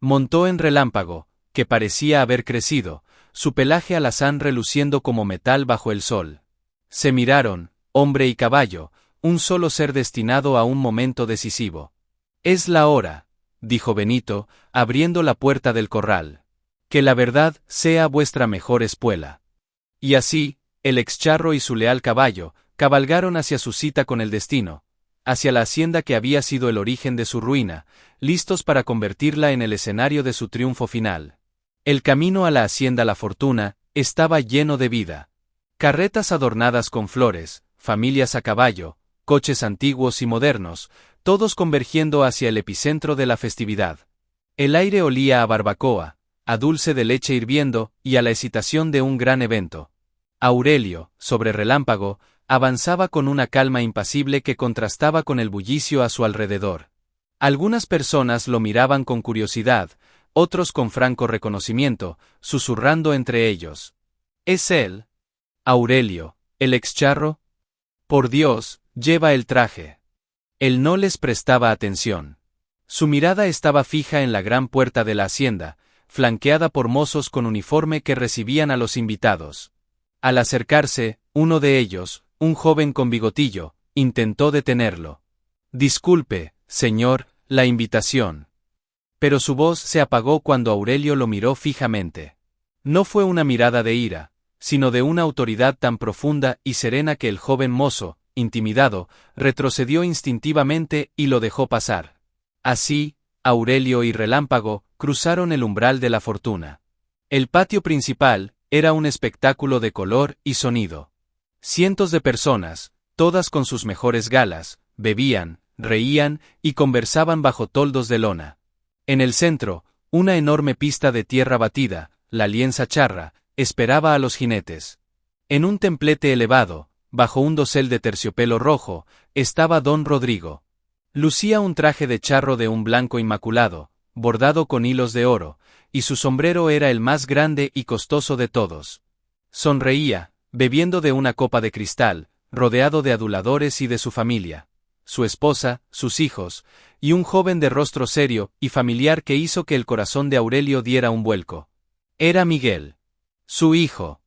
Speaker 1: Montó en Relámpago, que parecía haber crecido, su pelaje alazán reluciendo como metal bajo el sol. Se miraron, hombre y caballo, un solo ser destinado a un momento decisivo. Es la hora, dijo Benito, abriendo la puerta del corral. Que la verdad sea vuestra mejor espuela. Y así, el excharro y su leal caballo, cabalgaron hacia su cita con el destino, hacia la hacienda que había sido el origen de su ruina, listos para convertirla en el escenario de su triunfo final. El camino a la hacienda La Fortuna estaba lleno de vida. Carretas adornadas con flores, familias a caballo, coches antiguos y modernos, todos convergiendo hacia el epicentro de la festividad. El aire olía a barbacoa, a dulce de leche hirviendo y a la excitación de un gran evento. Aurelio, sobre Relámpago, avanzaba con una calma impasible que contrastaba con el bullicio a su alrededor. Algunas personas lo miraban con curiosidad, otros con franco reconocimiento, susurrando entre ellos. ¿Es él? ¿Aurelio, el ex-charro? Por Dios, lleva el traje. Él no les prestaba atención. Su mirada estaba fija en la gran puerta de la hacienda, flanqueada por mozos con uniforme que recibían a los invitados. Al acercarse, uno de ellos, un joven con bigotillo, intentó detenerlo. Disculpe, señor, la invitación. Pero su voz se apagó cuando Aurelio lo miró fijamente. No fue una mirada de ira, sino de una autoridad tan profunda y serena que el joven mozo, intimidado, retrocedió instintivamente y lo dejó pasar. Así, Aurelio y Relámpago cruzaron el umbral de la fortuna. El patio principal era un espectáculo de color y sonido. Cientos de personas, todas con sus mejores galas, bebían, reían y conversaban bajo toldos de lona. En el centro, una enorme pista de tierra batida, la lienza charra, esperaba a los jinetes. En un templete elevado, bajo un dosel de terciopelo rojo, estaba don Rodrigo. Lucía un traje de charro de un blanco inmaculado, bordado con hilos de oro, y su sombrero era el más grande y costoso de todos. Sonreía, bebiendo de una copa de cristal, rodeado de aduladores y de su familia, su esposa, sus hijos, y un joven de rostro serio y familiar que hizo que el corazón de Aurelio diera un vuelco. Era Miguel. Su hijo.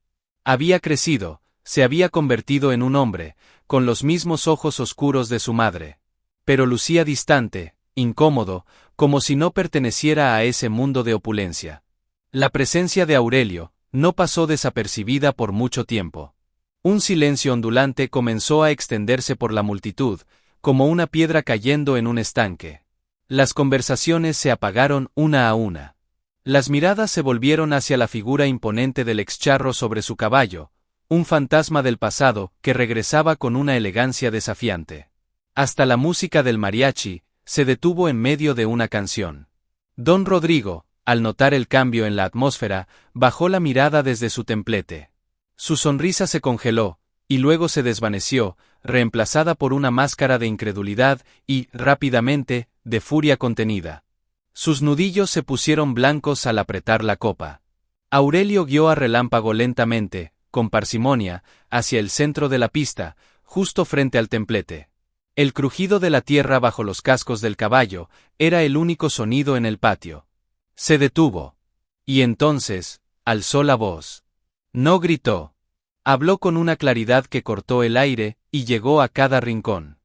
Speaker 1: Había crecido, se había convertido en un hombre, con los mismos ojos oscuros de su madre. Pero lucía distante, incómodo, como si no perteneciera a ese mundo de opulencia. La presencia de Aurelio no pasó desapercibida por mucho tiempo. Un silencio ondulante comenzó a extenderse por la multitud, como una piedra cayendo en un estanque. Las conversaciones se apagaron una a una. Las miradas se volvieron hacia la figura imponente del ex-charro sobre su caballo, un fantasma del pasado que regresaba con una elegancia desafiante. Hasta la música del mariachi se detuvo en medio de una canción. Don Rodrigo, al notar el cambio en la atmósfera, bajó la mirada desde su templete. Su sonrisa se congeló, y luego se desvaneció, reemplazada por una máscara de incredulidad y, rápidamente, de furia contenida. Sus nudillos se pusieron blancos al apretar la copa. Aurelio guió a Relámpago lentamente, con parsimonia, hacia el centro de la pista, justo frente al templete. El crujido de la tierra bajo los cascos del caballo era el único sonido en el patio. Se detuvo. Y entonces, alzó la voz. No gritó. Habló con una claridad que cortó el aire y llegó a cada rincón.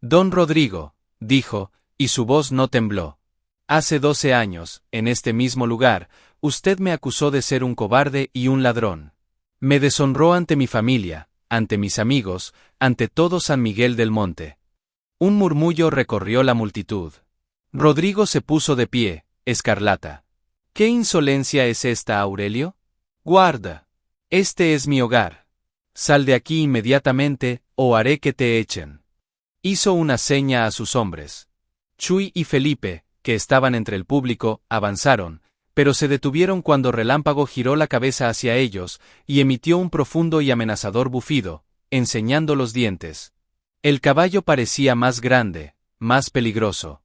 Speaker 1: Don Rodrigo, dijo, y su voz no tembló. Hace 12 años, en este mismo lugar, usted me acusó de ser un cobarde y un ladrón. Me deshonró ante mi familia, ante mis amigos, ante todo San Miguel del Monte. Un murmullo recorrió la multitud. Rodrigo se puso de pie, escarlata. ¿Qué insolencia es esta, Aurelio? Guarda. Este es mi hogar. Sal de aquí inmediatamente, o haré que te echen. Hizo una seña a sus hombres. Chuy y Felipe, que estaban entre el público, avanzaron, pero se detuvieron cuando Relámpago giró la cabeza hacia ellos y emitió un profundo y amenazador bufido, enseñando los dientes. El caballo parecía más grande, más peligroso.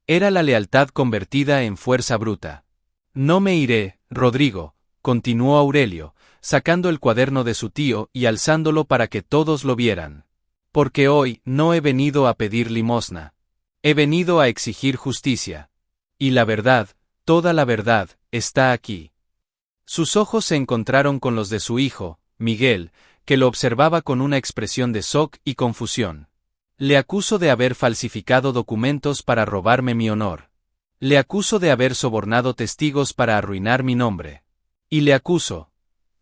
Speaker 1: Era la lealtad convertida en fuerza bruta. No me iré, Rodrigo, continuó Aurelio, sacando el cuaderno de su tío y alzándolo para que todos lo vieran. Porque hoy no he venido a pedir limosna. He venido a exigir justicia. Y la verdad, toda la verdad, está aquí. Sus ojos se encontraron con los de su hijo, Miguel, que lo observaba con una expresión de shock y confusión. Le acuso de haber falsificado documentos para robarme mi honor. Le acuso de haber sobornado testigos para arruinar mi nombre. Y le acuso.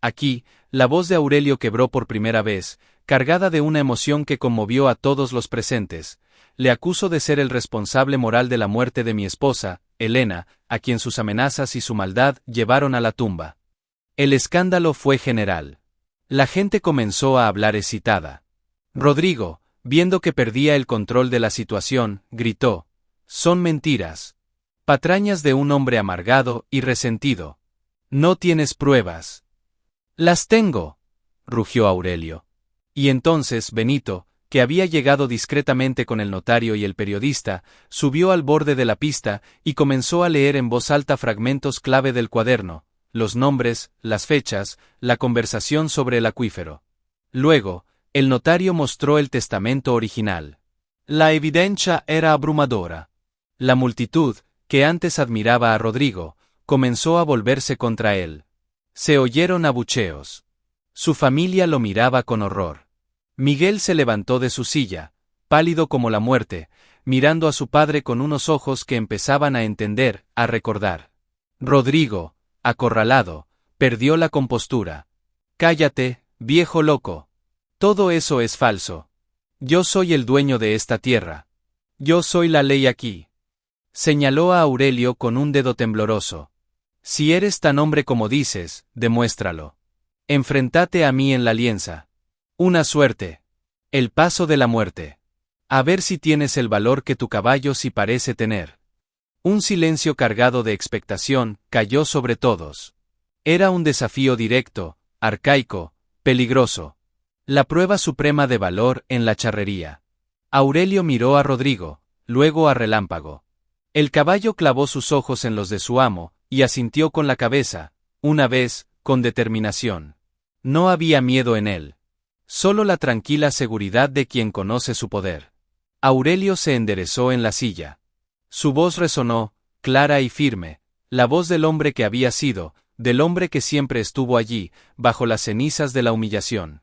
Speaker 1: Aquí, la voz de Aurelio quebró por primera vez, cargada de una emoción que conmovió a todos los presentes. Le acuso de ser el responsable moral de la muerte de mi esposa, Elena, a quien sus amenazas y su maldad llevaron a la tumba. El escándalo fue general. La gente comenzó a hablar excitada. Rodrigo, viendo que perdía el control de la situación, gritó: «Son mentiras. Patrañas de un hombre amargado y resentido. No tienes pruebas». «Las tengo», rugió Aurelio. Y entonces Benito, que había llegado discretamente con el notario y el periodista, subió al borde de la pista y comenzó a leer en voz alta fragmentos clave del cuaderno, los nombres, las fechas, la conversación sobre el acuífero. Luego, el notario mostró el testamento original. La evidencia era abrumadora. La multitud, que antes admiraba a Rodrigo, comenzó a volverse contra él. Se oyeron abucheos. Su familia lo miraba con horror. Miguel se levantó de su silla, pálido como la muerte, mirando a su padre con unos ojos que empezaban a entender, a recordar. Rodrigo, acorralado, perdió la compostura. «Cállate, viejo loco. Todo eso es falso. Yo soy el dueño de esta tierra. Yo soy la ley aquí». Señaló a Aurelio con un dedo tembloroso. «Si eres tan hombre como dices, demuéstralo. Enfrentate a mí en la lienza. Una suerte. El paso de la muerte. A ver si tienes el valor que tu caballo sí parece tener». Un silencio cargado de expectación cayó sobre todos. Era un desafío directo, arcaico, peligroso. La prueba suprema de valor en la charrería. Aurelio miró a Rodrigo, luego a Relámpago. El caballo clavó sus ojos en los de su amo, y asintió con la cabeza, una vez, con determinación. No había miedo en él. Solo la tranquila seguridad de quien conoce su poder. Aurelio se enderezó en la silla. Su voz resonó, clara y firme, la voz del hombre que había sido, del hombre que siempre estuvo allí, bajo las cenizas de la humillación.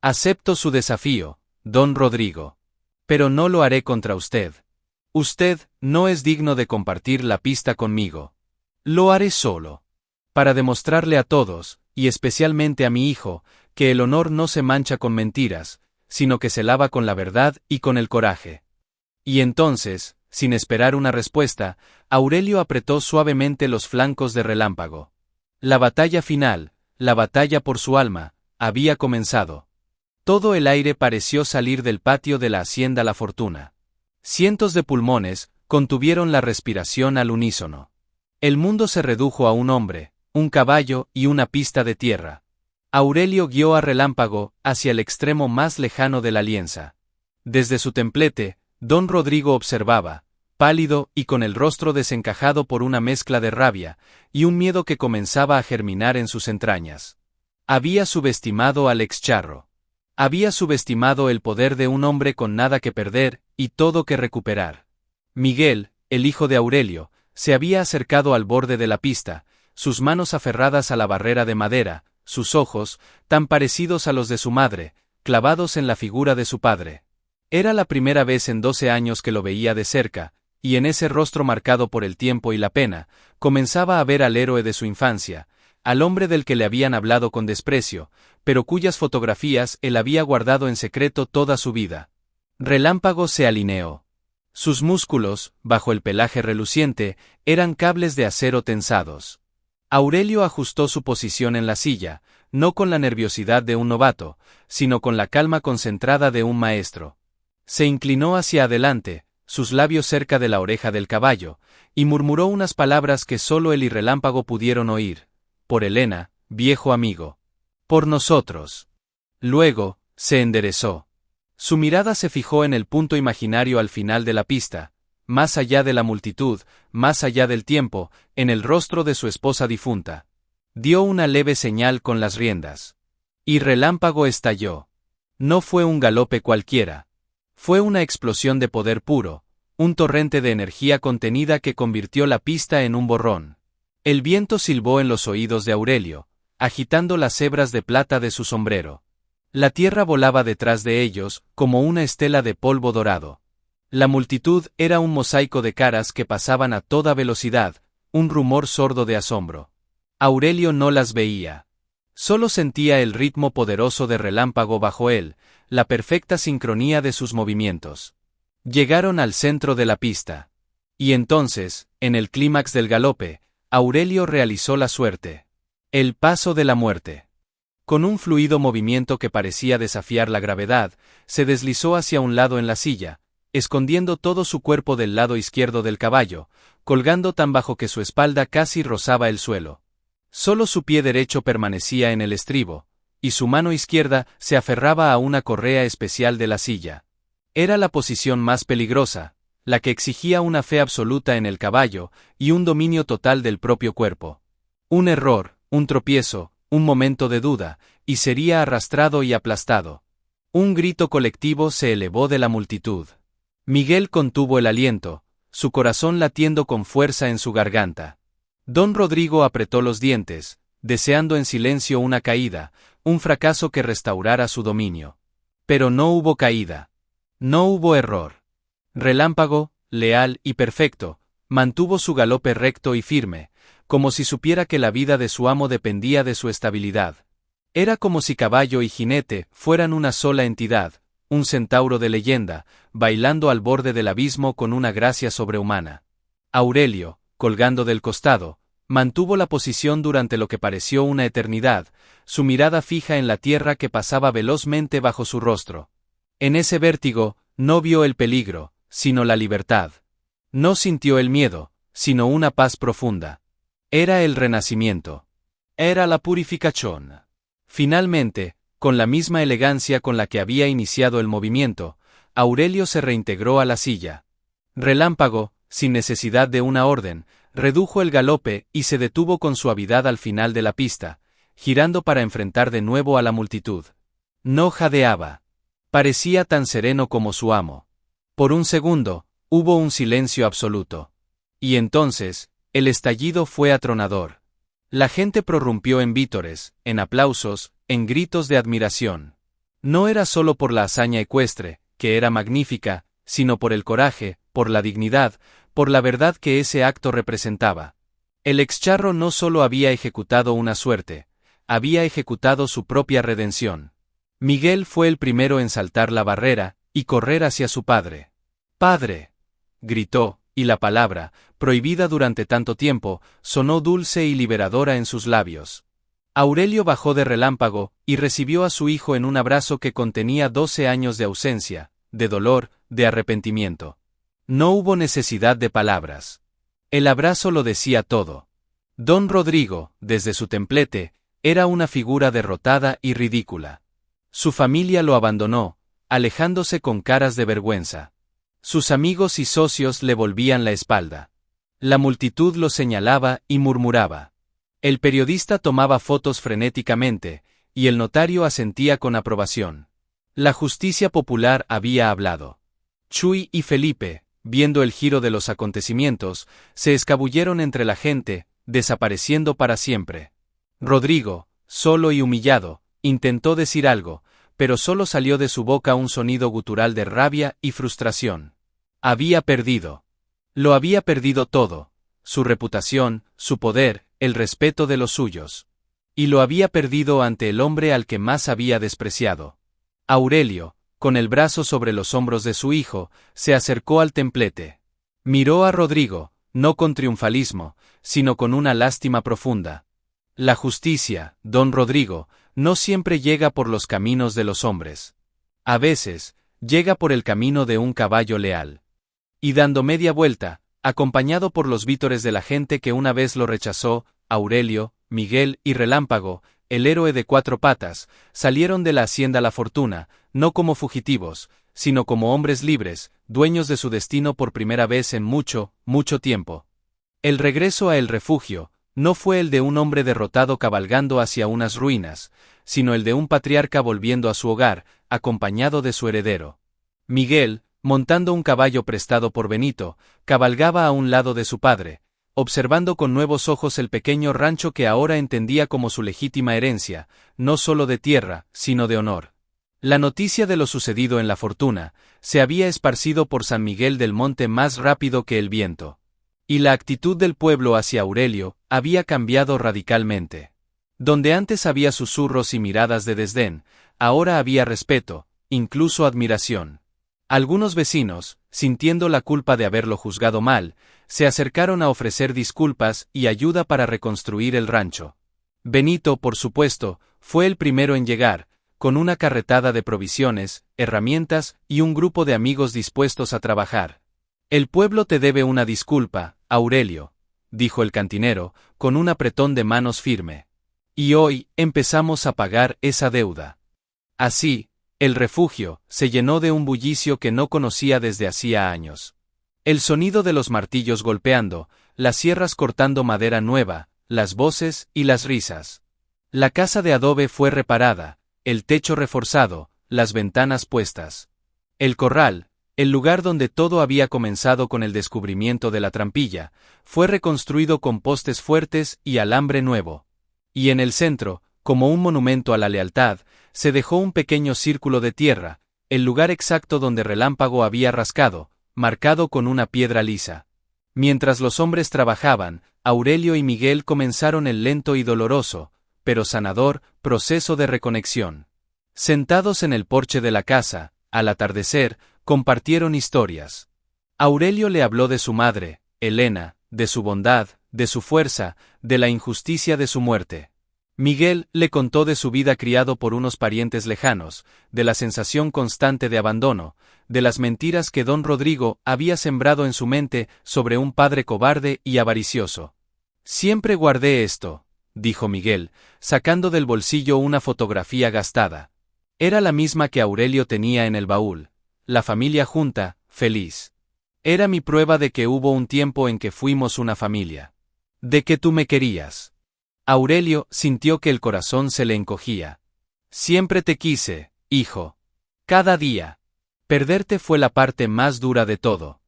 Speaker 1: «Acepto su desafío, don Rodrigo. Pero no lo haré contra usted. Usted no es digno de compartir la pista conmigo. Lo haré solo. Para demostrarle a todos, y especialmente a mi hijo, que el honor no se mancha con mentiras, sino que se lava con la verdad y con el coraje». Y entonces, sin esperar una respuesta, Aurelio apretó suavemente los flancos de Relámpago. La batalla final, la batalla por su alma, había comenzado. Todo el aire pareció salir del patio de la hacienda La Fortuna. Cientos de pulmones contuvieron la respiración al unísono. El mundo se redujo a un hombre, un caballo y una pista de tierra. Aurelio guió a Relámpago hacia el extremo más lejano de la lienza. Desde su templete, don Rodrigo observaba, pálido y con el rostro desencajado por una mezcla de rabia y un miedo que comenzaba a germinar en sus entrañas. Había subestimado al ex-charro. Había subestimado el poder de un hombre con nada que perder y todo que recuperar. Miguel, el hijo de Aurelio, se había acercado al borde de la pista, sus manos aferradas a la barrera de madera, sus ojos, tan parecidos a los de su madre, clavados en la figura de su padre. Era la primera vez en 12 años que lo veía de cerca, y en ese rostro marcado por el tiempo y la pena, comenzaba a ver al héroe de su infancia, al hombre del que le habían hablado con desprecio, pero cuyas fotografías él había guardado en secreto toda su vida. Relámpago se alineó. Sus músculos, bajo el pelaje reluciente, eran cables de acero tensados. Aurelio ajustó su posición en la silla, no con la nerviosidad de un novato, sino con la calma concentrada de un maestro. Se inclinó hacia adelante, sus labios cerca de la oreja del caballo, y murmuró unas palabras que solo él y Relámpago pudieron oír. «Por Helena, viejo amigo. Por nosotros». Luego, se enderezó. Su mirada se fijó en el punto imaginario al final de la pista, más allá de la multitud, más allá del tiempo, en el rostro de su esposa difunta. Dio una leve señal con las riendas. Y Relámpago estalló. No fue un galope cualquiera. Fue una explosión de poder puro, un torrente de energía contenida que convirtió la pista en un borrón. El viento silbó en los oídos de Aurelio, agitando las hebras de plata de su sombrero. La tierra volaba detrás de ellos, como una estela de polvo dorado. La multitud era un mosaico de caras que pasaban a toda velocidad, un rumor sordo de asombro. Aurelio no las veía. Solo sentía el ritmo poderoso de Relámpago bajo él, la perfecta sincronía de sus movimientos. Llegaron al centro de la pista. Y entonces, en el clímax del galope, Aurelio realizó la suerte. El paso de la muerte. Con un fluido movimiento que parecía desafiar la gravedad, se deslizó hacia un lado en la silla, escondiendo todo su cuerpo del lado izquierdo del caballo, colgando tan bajo que su espalda casi rozaba el suelo. Solo su pie derecho permanecía en el estribo, y su mano izquierda se aferraba a una correa especial de la silla. Era la posición más peligrosa, la que exigía una fe absoluta en el caballo y un dominio total del propio cuerpo. Un error, un tropiezo, un momento de duda, y sería arrastrado y aplastado. Un grito colectivo se elevó de la multitud. Miguel contuvo el aliento, su corazón latiendo con fuerza en su garganta. Don Rodrigo apretó los dientes, deseando en silencio una caída, un fracaso que restaurara su dominio. Pero no hubo caída. No hubo error. Relámpago, leal y perfecto, mantuvo su galope recto y firme, como si supiera que la vida de su amo dependía de su estabilidad. Era como si caballo y jinete fueran una sola entidad, un centauro de leyenda, bailando al borde del abismo con una gracia sobrehumana. Aurelio, colgando del costado, mantuvo la posición durante lo que pareció una eternidad, su mirada fija en la tierra que pasaba velozmente bajo su rostro. En ese vértigo, no vio el peligro, sino la libertad. No sintió el miedo, sino una paz profunda. Era el renacimiento. Era la purificación. Finalmente, con la misma elegancia con la que había iniciado el movimiento, Aurelio se reintegró a la silla. Relámpago, sin necesidad de una orden, redujo el galope y se detuvo con suavidad al final de la pista, girando para enfrentar de nuevo a la multitud. No jadeaba. Parecía tan sereno como su amo. Por un segundo, hubo un silencio absoluto. Y entonces, el estallido fue atronador. La gente prorrumpió en vítores, en aplausos, en gritos de admiración. No era solo por la hazaña ecuestre, que era magnífica, sino por el coraje, por la dignidad, por la verdad que ese acto representaba. El excharro no solo había ejecutado una suerte, había ejecutado su propia redención. Miguel fue el primero en saltar la barrera y correr hacia su padre. ¡Padre!, gritó, y la palabra, prohibida durante tanto tiempo, sonó dulce y liberadora en sus labios. Aurelio bajó de relámpago y recibió a su hijo en un abrazo que contenía 12 años de ausencia, de dolor, de arrepentimiento. No hubo necesidad de palabras. El abrazo lo decía todo. Don Rodrigo, desde su templete, era una figura derrotada y ridícula. Su familia lo abandonó, alejándose con caras de vergüenza. Sus amigos y socios le volvían la espalda. La multitud lo señalaba y murmuraba. El periodista tomaba fotos frenéticamente, y el notario asentía con aprobación. La justicia popular había hablado. Chuy y Felipe, viendo el giro de los acontecimientos, se escabulleron entre la gente, desapareciendo para siempre. Rodrigo, solo y humillado, intentó decir algo, pero solo salió de su boca un sonido gutural de rabia y frustración. Había perdido. Lo había perdido todo: su reputación, su poder, el respeto de los suyos. Y lo había perdido ante el hombre al que más había despreciado. Aurelio, con el brazo sobre los hombros de su hijo, se acercó al templete. Miró a Rodrigo, no con triunfalismo, sino con una lástima profunda. La justicia, don Rodrigo, no siempre llega por los caminos de los hombres. A veces, llega por el camino de un caballo leal. Y dando media vuelta, acompañado por los vítores de la gente que una vez lo rechazó, Aurelio, Miguel y Relámpago, el héroe de 4 patas, salieron de la hacienda La Fortuna, no como fugitivos, sino como hombres libres, dueños de su destino por primera vez en mucho, mucho tiempo. El regreso a el refugio no fue el de un hombre derrotado cabalgando hacia unas ruinas, sino el de un patriarca volviendo a su hogar, acompañado de su heredero. Miguel, montando un caballo prestado por Benito, cabalgaba a un lado de su padre, observando con nuevos ojos el pequeño rancho que ahora entendía como su legítima herencia, no solo de tierra, sino de honor. La noticia de lo sucedido en La Fortuna se había esparcido por San Miguel del Monte más rápido que el viento. Y la actitud del pueblo hacia Aurelio había cambiado radicalmente. Donde antes había susurros y miradas de desdén, ahora había respeto, incluso admiración. Algunos vecinos, sintiendo la culpa de haberlo juzgado mal, se acercaron a ofrecer disculpas y ayuda para reconstruir el rancho. Benito, por supuesto, fue el primero en llegar, con una carretada de provisiones, herramientas y un grupo de amigos dispuestos a trabajar. El pueblo te debe una disculpa, Aurelio, dijo el cantinero, con un apretón de manos firme. Y hoy empezamos a pagar esa deuda. Así, El refugio se llenó de un bullicio que no conocía desde hacía años. El sonido de los martillos golpeando, las sierras cortando madera nueva, las voces y las risas. La casa de adobe fue reparada, el techo reforzado, las ventanas puestas. El corral, el lugar donde todo había comenzado con el descubrimiento de la trampilla, fue reconstruido con postes fuertes y alambre nuevo. Y en el centro, como un monumento a la lealtad, se dejó un pequeño círculo de tierra, el lugar exacto donde Relámpago había rascado, marcado con una piedra lisa. Mientras los hombres trabajaban, Aurelio y Miguel comenzaron el lento y doloroso, pero sanador, proceso de reconexión. Sentados en el porche de la casa, al atardecer, compartieron historias. Aurelio le habló de su madre, Helena, de su bondad, de su fuerza, de la injusticia de su muerte. Miguel le contó de su vida criado por unos parientes lejanos, de la sensación constante de abandono, de las mentiras que don Rodrigo había sembrado en su mente sobre un padre cobarde y avaricioso. Siempre guardé esto, dijo Miguel, sacando del bolsillo una fotografía gastada. Era la misma que Aurelio tenía en el baúl, la familia junta, feliz. Era mi prueba de que hubo un tiempo en que fuimos una familia. De que tú me querías. Aurelio sintió que el corazón se le encogía. Siempre te quise, hijo. Cada día. Perderte fue la parte más dura de todo.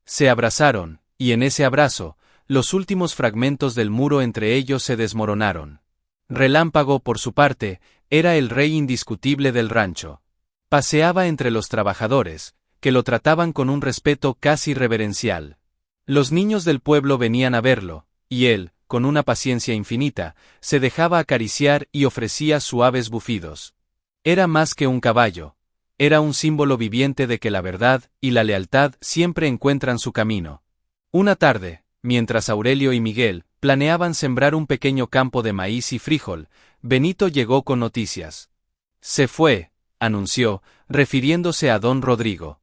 Speaker 1: Se abrazaron, y en ese abrazo, los últimos fragmentos del muro entre ellos se desmoronaron. Relámpago, por su parte, era el rey indiscutible del rancho. Paseaba entre los trabajadores, que lo trataban con un respeto casi reverencial. Los niños del pueblo venían a verlo, y él, con una paciencia infinita, se dejaba acariciar y ofrecía suaves bufidos. Era más que un caballo. Era un símbolo viviente de que la verdad y la lealtad siempre encuentran su camino. Una tarde, mientras Aurelio y Miguel planeaban sembrar un pequeño campo de maíz y frijol, Benito llegó con noticias. Se fue, anunció, refiriéndose a don Rodrigo.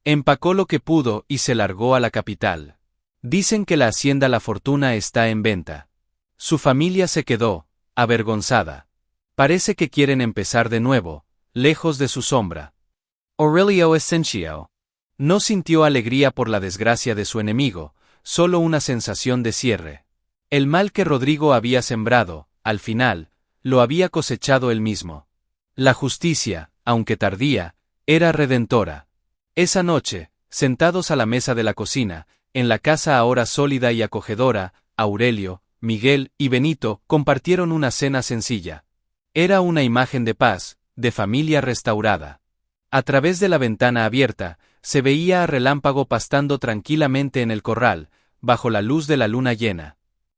Speaker 1: Empacó lo que pudo y se largó a la capital. Dicen que la hacienda La Fortuna está en venta. Su familia se quedó, avergonzada. Parece que quieren empezar de nuevo, lejos de su sombra. Aurelio Essencio no sintió alegría por la desgracia de su enemigo, solo una sensación de cierre. El mal que Rodrigo había sembrado, al final, lo había cosechado él mismo. La justicia, aunque tardía, era redentora. Esa noche, sentados a la mesa de la cocina, en la casa ahora sólida y acogedora, Aurelio, Miguel y Benito compartieron una cena sencilla. Era una imagen de paz, de familia restaurada. A través de la ventana abierta, se veía a Relámpago pastando tranquilamente en el corral, bajo la luz de la luna llena.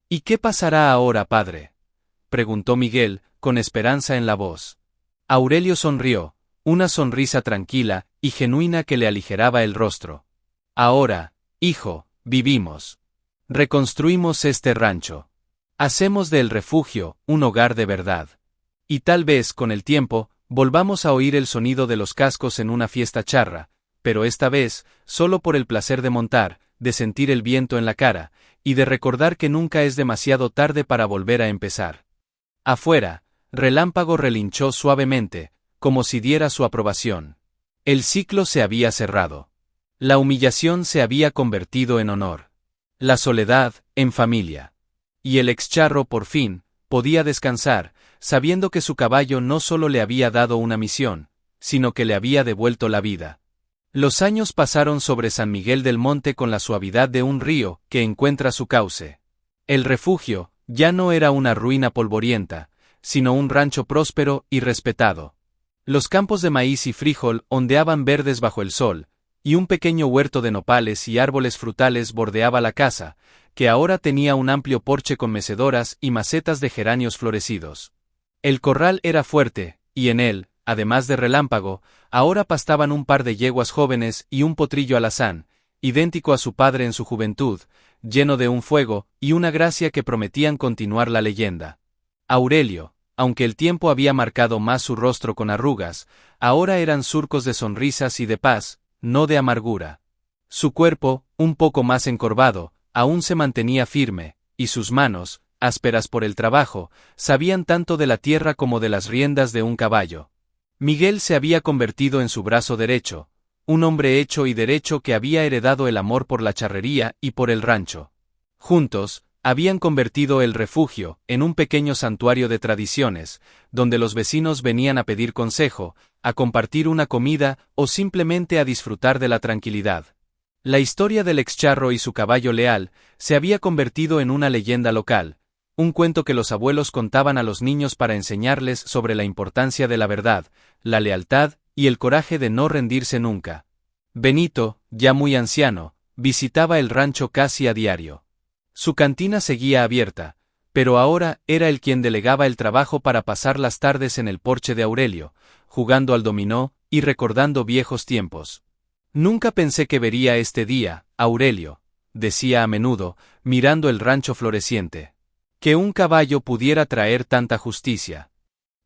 Speaker 1: ¿Y qué pasará ahora, padre?, preguntó Miguel, con esperanza en la voz. Aurelio sonrió, una sonrisa tranquila y genuina que le aligeraba el rostro. Ahora, hijo, vivimos. Reconstruimos este rancho. Hacemos del refugio un hogar de verdad. Y tal vez, con el tiempo, volvamos a oír el sonido de los cascos en una fiesta charra, pero esta vez, solo por el placer de montar, de sentir el viento en la cara, y de recordar que nunca es demasiado tarde para volver a empezar. Afuera, Relámpago relinchó suavemente, como si diera su aprobación. El ciclo se había cerrado. La humillación se había convertido en honor. La soledad, en familia. Y el excharro, por fin, podía descansar, sabiendo que su caballo no solo le había dado una misión, sino que le había devuelto la vida. Los años pasaron sobre San Miguel del Monte con la suavidad de un río que encuentra su cauce. El refugio ya no era una ruina polvorienta, sino un rancho próspero y respetado. Los campos de maíz y frijol ondeaban verdes bajo el sol, y un pequeño huerto de nopales y árboles frutales bordeaba la casa, que ahora tenía un amplio porche con mecedoras y macetas de geranios florecidos. El corral era fuerte, y en él, además de Relámpago, ahora pastaban un par de yeguas jóvenes y un potrillo alazán, idéntico a su padre en su juventud, lleno de un fuego y una gracia que prometían continuar la leyenda. Aurelio, aunque el tiempo había marcado más su rostro con arrugas, ahora eran surcos de sonrisas y de paz, no de amargura. Su cuerpo, un poco más encorvado, aún se mantenía firme, y sus manos, ásperas por el trabajo, sabían tanto de la tierra como de las riendas de un caballo. Miguel se había convertido en su brazo derecho, un hombre hecho y derecho que había heredado el amor por la charrería y por el rancho. Juntos, habían convertido el refugio en un pequeño santuario de tradiciones, donde los vecinos venían a pedir consejo, a compartir una comida o simplemente a disfrutar de la tranquilidad. La historia del ex-charro y su caballo leal se había convertido en una leyenda local, un cuento que los abuelos contaban a los niños para enseñarles sobre la importancia de la verdad, la lealtad y el coraje de no rendirse nunca. Benito, ya muy anciano, visitaba el rancho casi a diario. Su cantina seguía abierta, pero ahora era él quien delegaba el trabajo para pasar las tardes en el porche de Aurelio, jugando al dominó y recordando viejos tiempos. Nunca pensé que vería este día, Aurelio, decía a menudo, mirando el rancho floreciente. Que un caballo pudiera traer tanta justicia.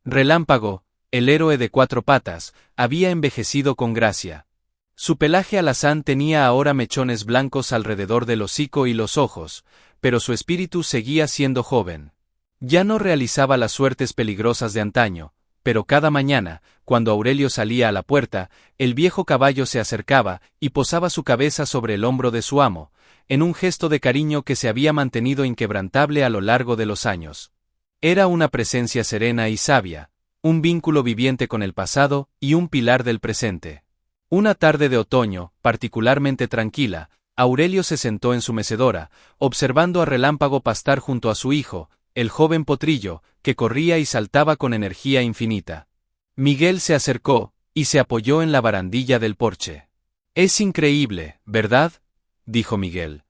Speaker 1: Relámpago, el héroe de 4 patas, había envejecido con gracia. Su pelaje alazán tenía ahora mechones blancos alrededor del hocico y los ojos, pero su espíritu seguía siendo joven. Ya no realizaba las suertes peligrosas de antaño, pero cada mañana, cuando Aurelio salía a la puerta, el viejo caballo se acercaba y posaba su cabeza sobre el hombro de su amo, en un gesto de cariño que se había mantenido inquebrantable a lo largo de los años. Era una presencia serena y sabia, un vínculo viviente con el pasado y un pilar del presente. Una tarde de otoño, particularmente tranquila, Aurelio se sentó en su mecedora, observando a Relámpago pastar junto a su hijo, el joven potrillo, que corría y saltaba con energía infinita. Miguel se acercó, y se apoyó en la barandilla del porche. «Es increíble, ¿verdad?», dijo Miguel.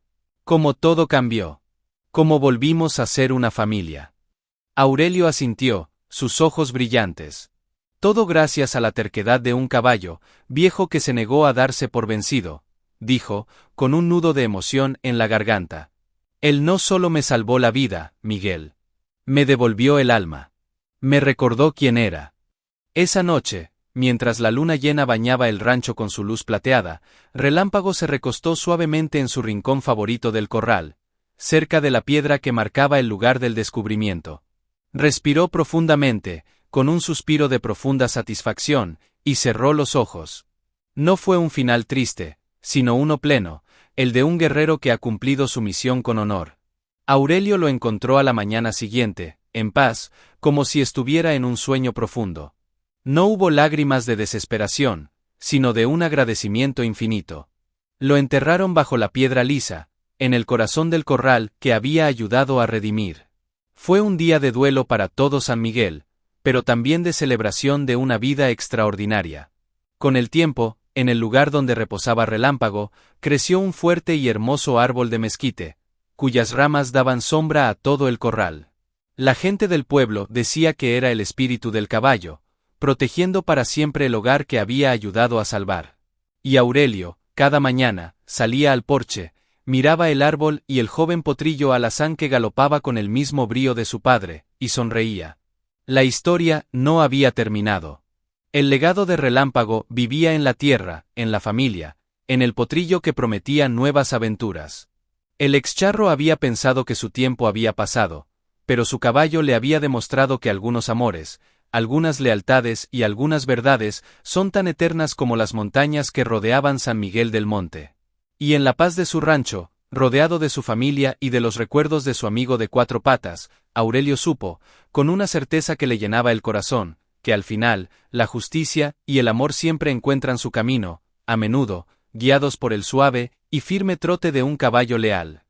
Speaker 1: «Cómo todo cambió. Cómo volvimos a ser una familia». Aurelio asintió, sus ojos brillantes. «Todo gracias a la terquedad de un caballo, viejo que se negó a darse por vencido», dijo, con un nudo de emoción en la garganta. «Él no solo me salvó la vida, Miguel. Me devolvió el alma. Me recordó quién era». Esa noche, mientras la luna llena bañaba el rancho con su luz plateada, Relámpago se recostó suavemente en su rincón favorito del corral, cerca de la piedra que marcaba el lugar del descubrimiento. Respiró profundamente, con un suspiro de profunda satisfacción, y cerró los ojos. No fue un final triste, sino uno pleno, el de un guerrero que ha cumplido su misión con honor. Aurelio lo encontró a la mañana siguiente, en paz, como si estuviera en un sueño profundo. No hubo lágrimas de desesperación, sino de un agradecimiento infinito. Lo enterraron bajo la piedra lisa, en el corazón del corral que había ayudado a redimir. Fue un día de duelo para todo San Miguel, pero también de celebración de una vida extraordinaria. Con el tiempo, en el lugar donde reposaba Relámpago, creció un fuerte y hermoso árbol de mezquite, cuyas ramas daban sombra a todo el corral. La gente del pueblo decía que era el espíritu del caballo, protegiendo para siempre el hogar que había ayudado a salvar. Y Aurelio, cada mañana, salía al porche, miraba el árbol y el joven potrillo alazán que galopaba con el mismo brío de su padre, y sonreía. La historia no había terminado. El legado de Relámpago vivía en la tierra, en la familia, en el potrillo que prometía nuevas aventuras. El ex-charro había pensado que su tiempo había pasado, pero su caballo le había demostrado que algunos amores, algunas lealtades y algunas verdades son tan eternas como las montañas que rodeaban San Miguel del Monte. Y en la paz de su rancho, rodeado de su familia y de los recuerdos de su amigo de 4 patas, Aurelio supo, con una certeza que le llenaba el corazón, que al final, la justicia y el amor siempre encuentran su camino, a menudo, guiados por el suave y firme trote de un caballo leal.